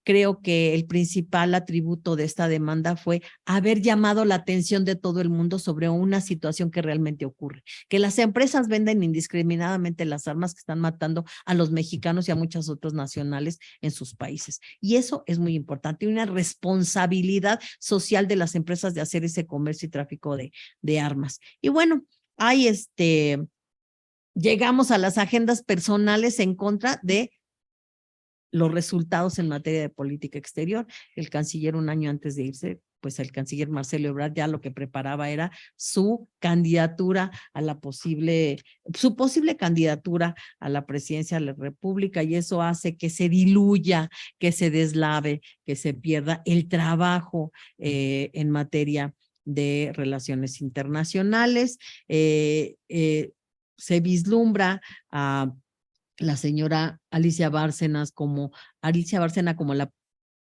creo que el principal atributo de esta demanda fue haber llamado la atención de todo el mundo sobre una situación que realmente ocurre, que las empresas venden indiscriminadamente las armas que están matando a los mexicanos y a muchas otras nacionales en sus países. Y eso es muy importante, una responsabilidad social de las empresas de hacer ese comercio y tráfico de armas. Y bueno, llegamos a las agendas personales en contra de los resultados en materia de política exterior. El canciller, un año antes de irse, pues el canciller Marcelo Ebrard ya lo que preparaba era su candidatura a su posible candidatura a la presidencia de la República, y eso hace que se diluya, que se deslave, que se pierda el trabajo en materia de relaciones internacionales. Se vislumbra a la señora Alicia Bárcena como la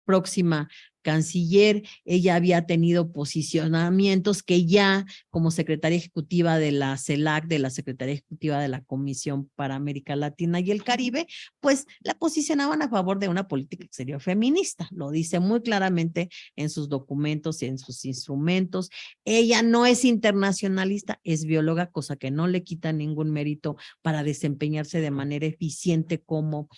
próxima canciller. Ella había tenido posicionamientos que ya como secretaria ejecutiva de la CELAC, de la Secretaría Ejecutiva de la Comisión para América Latina y el Caribe, pues la posicionaban a favor de una política exterior feminista. Lo dice muy claramente en sus documentos y en sus instrumentos. Ella no es internacionalista, es bióloga, cosa que no le quita ningún mérito para desempeñarse de manera eficiente como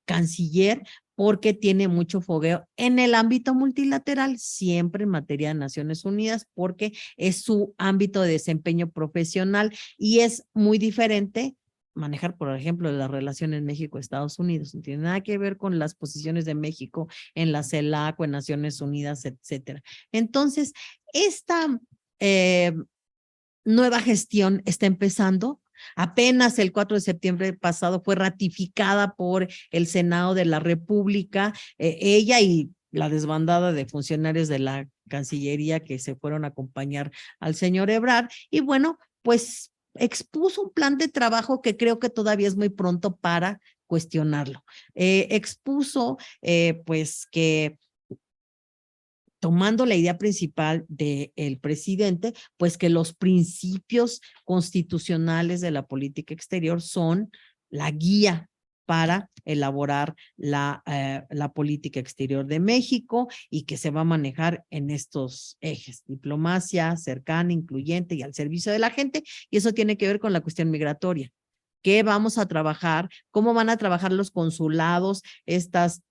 canciller, porque tiene mucho fogueo en el ámbito multilateral, siempre en materia de Naciones Unidas, porque es su ámbito de desempeño profesional, y es muy diferente manejar, por ejemplo, las relaciones México-Estados Unidos. No tiene nada que ver con las posiciones de México en la CELAC o en Naciones Unidas, etcétera. Entonces, esta nueva gestión está empezando. Apenas el 4 de septiembre pasado fue ratificada por el Senado de la República, ella y la desbandada de funcionarios de la Cancillería que se fueron a acompañar al señor Ebrard. Y bueno, pues expuso un plan de trabajo que creo que todavía es muy pronto para cuestionarlo. Expuso pues que tomando la idea principal del presidente, pues que los principios constitucionales de la política exterior son la guía para elaborar la política exterior de México y que se va a manejar en estos ejes: diplomacia cercana, incluyente y al servicio de la gente. Y eso tiene que ver con la cuestión migratoria. ¿Qué vamos a trabajar? ¿Cómo van a trabajar los consulados, estas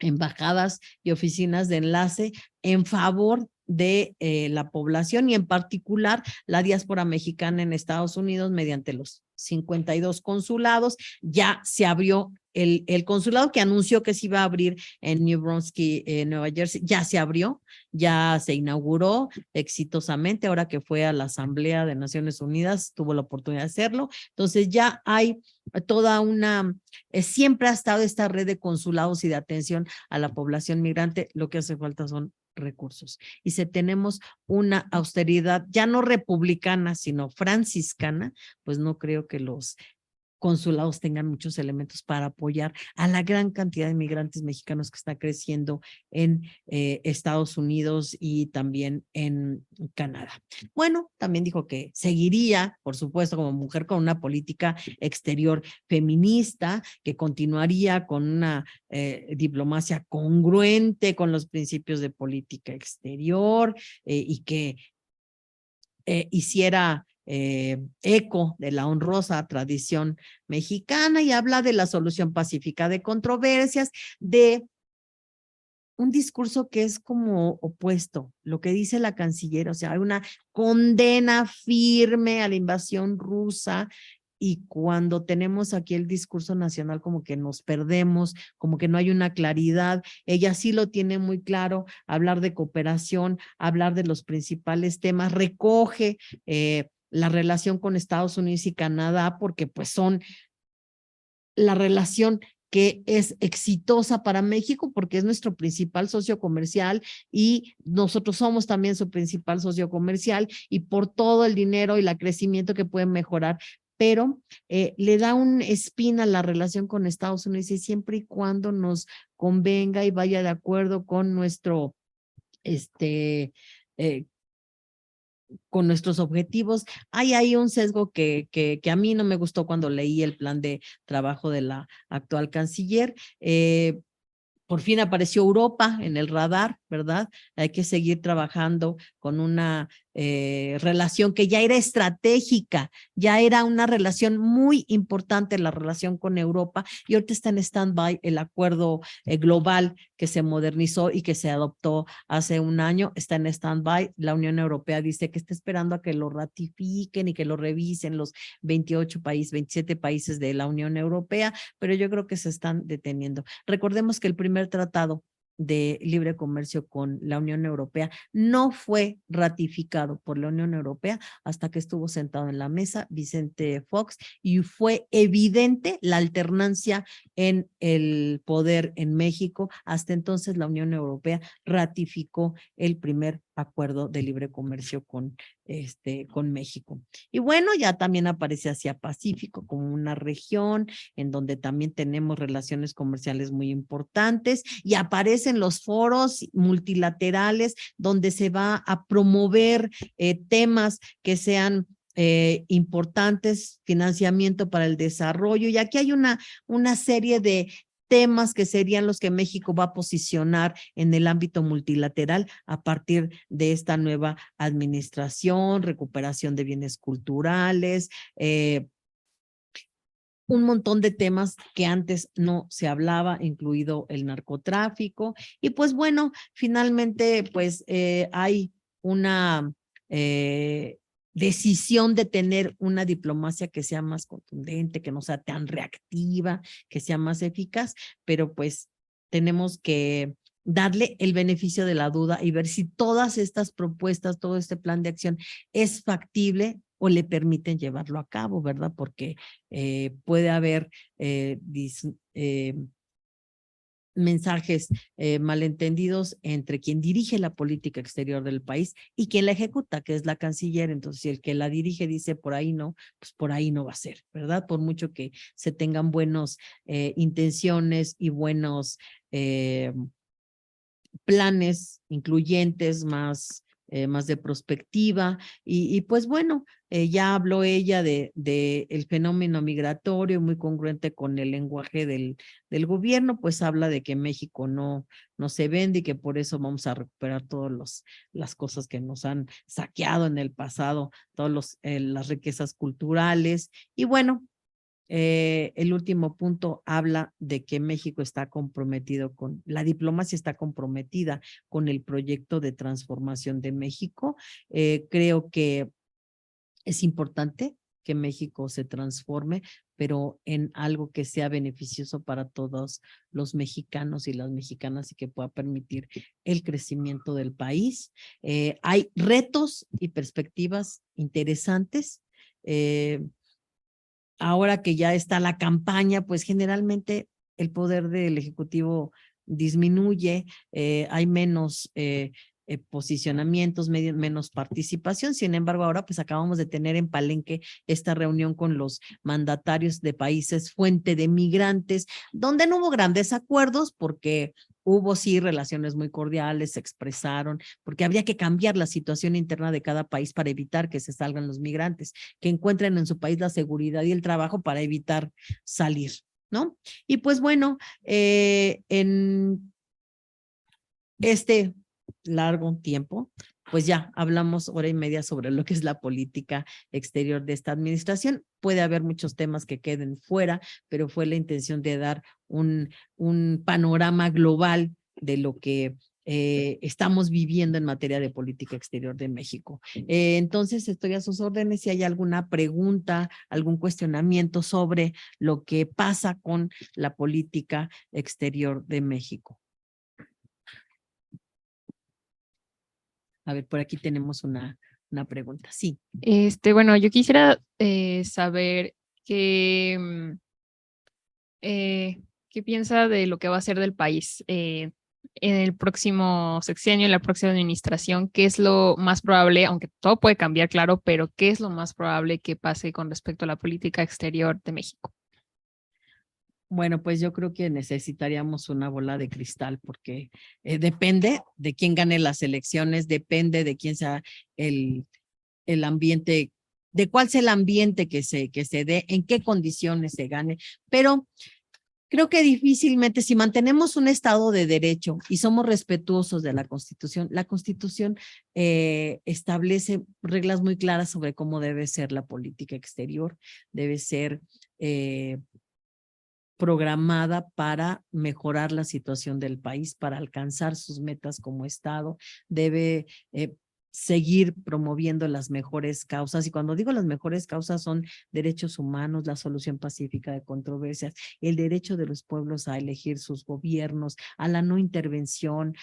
embajadas y oficinas de enlace en favor de la población y en particular la diáspora mexicana en Estados Unidos mediante los 52 consulados? Ya se abrió el consulado que anunció que se iba a abrir en New Brunswick, Nueva Jersey, ya se abrió, ya se inauguró exitosamente. Ahora que fue a la Asamblea de Naciones Unidas, tuvo la oportunidad de hacerlo. Entonces ya hay toda una, siempre ha estado esta red de consulados y de atención a la población migrante. Lo que hace falta son recursos. Y si tenemos una austeridad ya no republicana, sino franciscana, pues no creo que los consulados tengan muchos elementos para apoyar a la gran cantidad de migrantes mexicanos que está creciendo en Estados Unidos y también en Canadá. Bueno, también dijo que seguiría, por supuesto, como mujer con una política exterior feminista, que continuaría con una diplomacia congruente con los principios de política exterior y que hiciera eco de la honrosa tradición mexicana, y habla de la solución pacífica de controversias, de un discurso que es como opuesto, lo que dice la canciller. O sea, hay una condena firme a la invasión rusa, y cuando tenemos aquí el discurso nacional como que nos perdemos, como que no hay una claridad. Ella sí lo tiene muy claro: hablar de cooperación, hablar de los principales temas, recoge la relación con Estados Unidos y Canadá, porque pues son la relación que es exitosa para México, porque es nuestro principal socio comercial y nosotros somos también su principal socio comercial, y por todo el dinero y el crecimiento que pueden mejorar. Pero le da un spin a la relación con Estados Unidos, y siempre y cuando nos convenga y vaya de acuerdo con nuestro con nuestros objetivos. Hay ahí un sesgo que a mí no me gustó cuando leí el plan de trabajo de la actual canciller. Por fin apareció Europa en el radar, ¿verdad? Hay que seguir trabajando con una relación que ya era estratégica, ya era una relación muy importante, la relación con Europa, y ahorita está en stand-by el acuerdo global que se modernizó y que se adoptó hace un año. Está en stand-by. La Unión Europea dice que está esperando a que lo ratifiquen y que lo revisen los 28 países, 27 países de la Unión Europea, pero yo creo que se están deteniendo. Recordemos que el primer tratado de libre comercio con la Unión Europea no fue ratificado por la Unión Europea hasta que estuvo sentado en la mesa Vicente Fox, y fue evidente la alternancia en el poder en México. Hasta entonces la Unión Europea ratificó el primer acuerdo de libre comercio con México. Y bueno, ya también aparece Asia Pacífico como una región en donde también tenemos relaciones comerciales muy importantes, y aparecen los foros multilaterales donde se va a promover temas que sean importantes, financiamiento para el desarrollo. Y aquí hay una serie de temas que serían los que México va a posicionar en el ámbito multilateral a partir de esta nueva administración: recuperación de bienes culturales, un montón de temas que antes no se hablaba, incluido el narcotráfico. Y pues bueno, finalmente pues hay una decisión de tener una diplomacia que sea más contundente, que no sea tan reactiva, que sea más eficaz, pero pues tenemos que darle el beneficio de la duda y ver si todas estas propuestas, todo este plan de acción es factible o le permiten llevarlo a cabo, ¿verdad? Porque puede haber mensajes malentendidos entre quien dirige la política exterior del país y quien la ejecuta, que es la canciller. Entonces, si el que la dirige dice por ahí no, pues por ahí no va a ser, ¿verdad? Por mucho que se tengan buenos intenciones y buenos planes incluyentes, más más de prospectiva. Y pues bueno, ya habló ella de el fenómeno migratorio, muy congruente con el lenguaje del gobierno, pues habla de que México no se vende y que por eso vamos a recuperar todas las cosas que nos han saqueado en el pasado, todas las riquezas culturales. Y bueno, el último punto habla de que México está comprometido la diplomacia está comprometida con el proyecto de transformación de México. Creo que es importante que México se transforme, pero en algo que sea beneficioso para todos los mexicanos y las mexicanas y que pueda permitir el crecimiento del país. Hay retos y perspectivas interesantes. Ahora que ya está la campaña, pues generalmente el poder del Ejecutivo disminuye, hay menos posicionamientos, menos participación. Sin embargo, ahora pues acabamos de tener en Palenque esta reunión con los mandatarios de países fuente de migrantes, donde no hubo grandes acuerdos porque hubo sí relaciones muy cordiales, se expresaron, porque habría que cambiar la situación interna de cada país para evitar que se salgan los migrantes, que encuentren en su país la seguridad y el trabajo para evitar salir, ¿no? Y pues bueno, en este largo tiempo, pues ya hablamos hora y media sobre lo que es la política exterior de esta administración. Puede haber muchos temas que queden fuera, pero fue la intención de dar un panorama global de lo que estamos viviendo en materia de política exterior de México. Entonces, estoy a sus órdenes si hay alguna pregunta, algún cuestionamiento sobre lo que pasa con la política exterior de México. A ver, por aquí tenemos una pregunta. Sí. Bueno, yo quisiera saber qué piensa de lo que va a ser del país en el próximo sexenio, en la próxima administración. ¿Qué es lo más probable, aunque todo puede cambiar, claro, pero qué es lo más probable que pase con respecto a la política exterior de México? Bueno, pues yo creo que necesitaríamos una bola de cristal porque depende de quién gane las elecciones, depende de quién sea el ambiente, de cuál sea el ambiente que se dé, en qué condiciones se gane, pero creo que difícilmente, si mantenemos un Estado de Derecho y somos respetuosos de la Constitución establece reglas muy claras sobre cómo debe ser la política exterior, debe ser programada para mejorar la situación del país, para alcanzar sus metas como Estado, debe seguir promoviendo las mejores causas. Y cuando digo las mejores causas son derechos humanos, la solución pacífica de controversias, el derecho de los pueblos a elegir sus gobiernos, a la no intervención,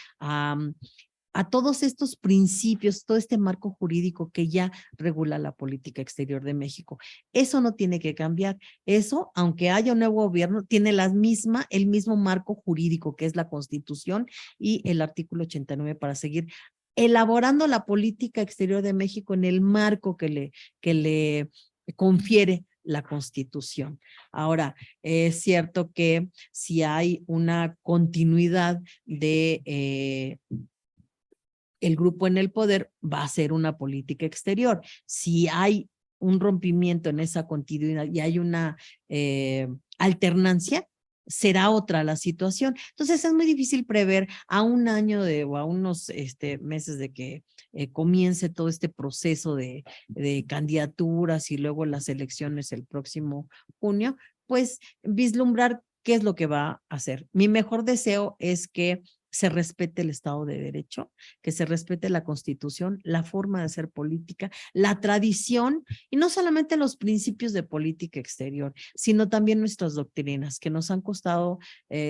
a todos estos principios, todo este marco jurídico que ya regula la política exterior de México. Eso no tiene que cambiar. Eso, aunque haya un nuevo gobierno, tiene el mismo marco jurídico que es la Constitución y el artículo 89 para seguir elaborando la política exterior de México en el marco que le confiere la Constitución. Ahora, es cierto que si hay una continuidad de el grupo en el poder, va a ser una política exterior. Si hay un rompimiento en esa continuidad y hay una alternancia, será otra la situación. Entonces es muy difícil prever a un año o a unos meses de que comience todo este proceso de candidaturas y luego las elecciones el próximo junio, pues vislumbrar qué es lo que va a hacer. Mi mejor deseo es que se respete el Estado de Derecho, que se respete la Constitución, la forma de hacer política, la tradición y no solamente los principios de política exterior, sino también nuestras doctrinas que nos han costado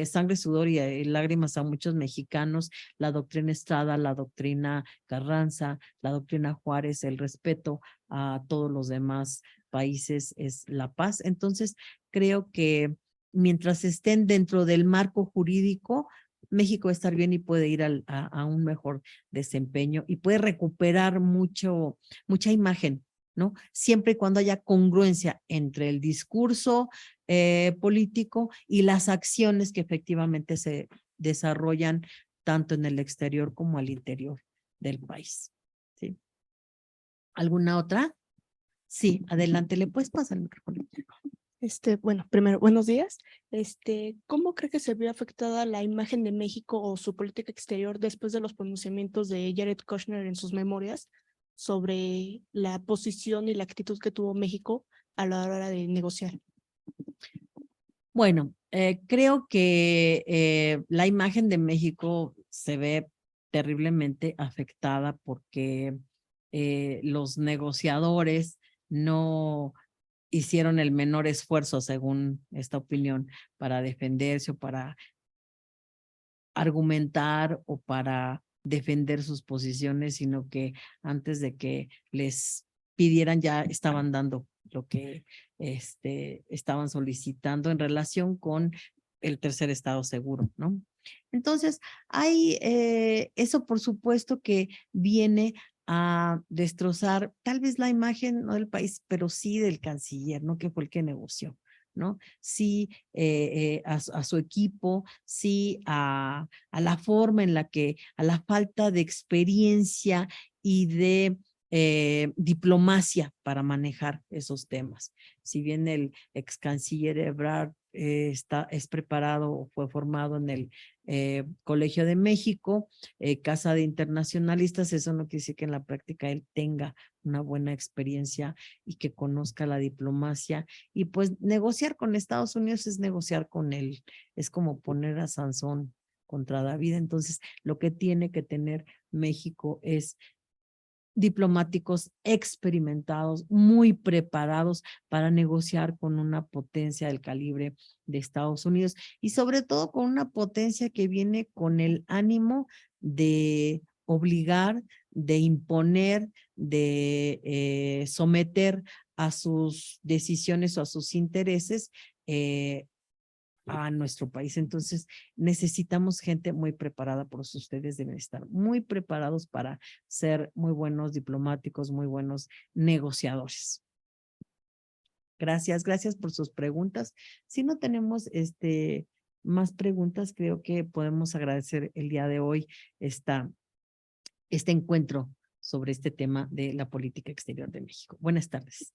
sangre, sudor y lágrimas a muchos mexicanos, la doctrina Estrada, la doctrina Carranza, la doctrina Juárez, el respeto a todos los demás países es la paz. Entonces, creo que mientras estén dentro del marco jurídico, México va a estar bien y puede ir a un mejor desempeño y puede recuperar mucha imagen, ¿no? Siempre y cuando haya congruencia entre el discurso político y las acciones que efectivamente se desarrollan tanto en el exterior como al interior del país. ¿Alguna otra? Sí, adelante, ¿le puedes pasar el micrófono? Bueno, primero, buenos días. ¿Cómo cree que se vio afectada la imagen de México o su política exterior después de los pronunciamientos de Jared Kushner en sus memorias sobre la posición y la actitud que tuvo México a la hora de negociar? Bueno, creo que la imagen de México se ve terriblemente afectada porque los negociadores no hicieron el menor esfuerzo, según esta opinión, para defenderse o para argumentar o para defender sus posiciones, sino que antes de que les pidieran ya estaban dando lo que estaban solicitando en relación con el tercer estado seguro, ¿no? Entonces, hay eso por supuesto que viene a destrozar tal vez la imagen no del país, pero sí del canciller, ¿no? Que fue el que negoció, ¿no? Sí a su equipo, sí a la forma en la que, a la falta de experiencia y de diplomacia para manejar esos temas. Si bien el ex canciller Ebrard es preparado o fue formado en el Colegio de México, Casa de Internacionalistas, eso no quiere decir que en la práctica él tenga una buena experiencia y que conozca la diplomacia. Y pues negociar con Estados Unidos es negociar con él, es como poner a Sansón contra David. Entonces, lo que tiene que tener México es diplomáticos experimentados, muy preparados para negociar con una potencia del calibre de Estados Unidos y sobre todo con una potencia que viene con el ánimo de obligar, de imponer, de someter a sus decisiones o a sus intereses a nuestro país. Entonces, necesitamos gente muy preparada, por eso ustedes deben estar muy preparados para ser muy buenos diplomáticos, muy buenos negociadores. Gracias, gracias por sus preguntas. Si no tenemos más preguntas, creo que podemos agradecer el día de hoy este encuentro sobre este tema de la política exterior de México. Buenas tardes.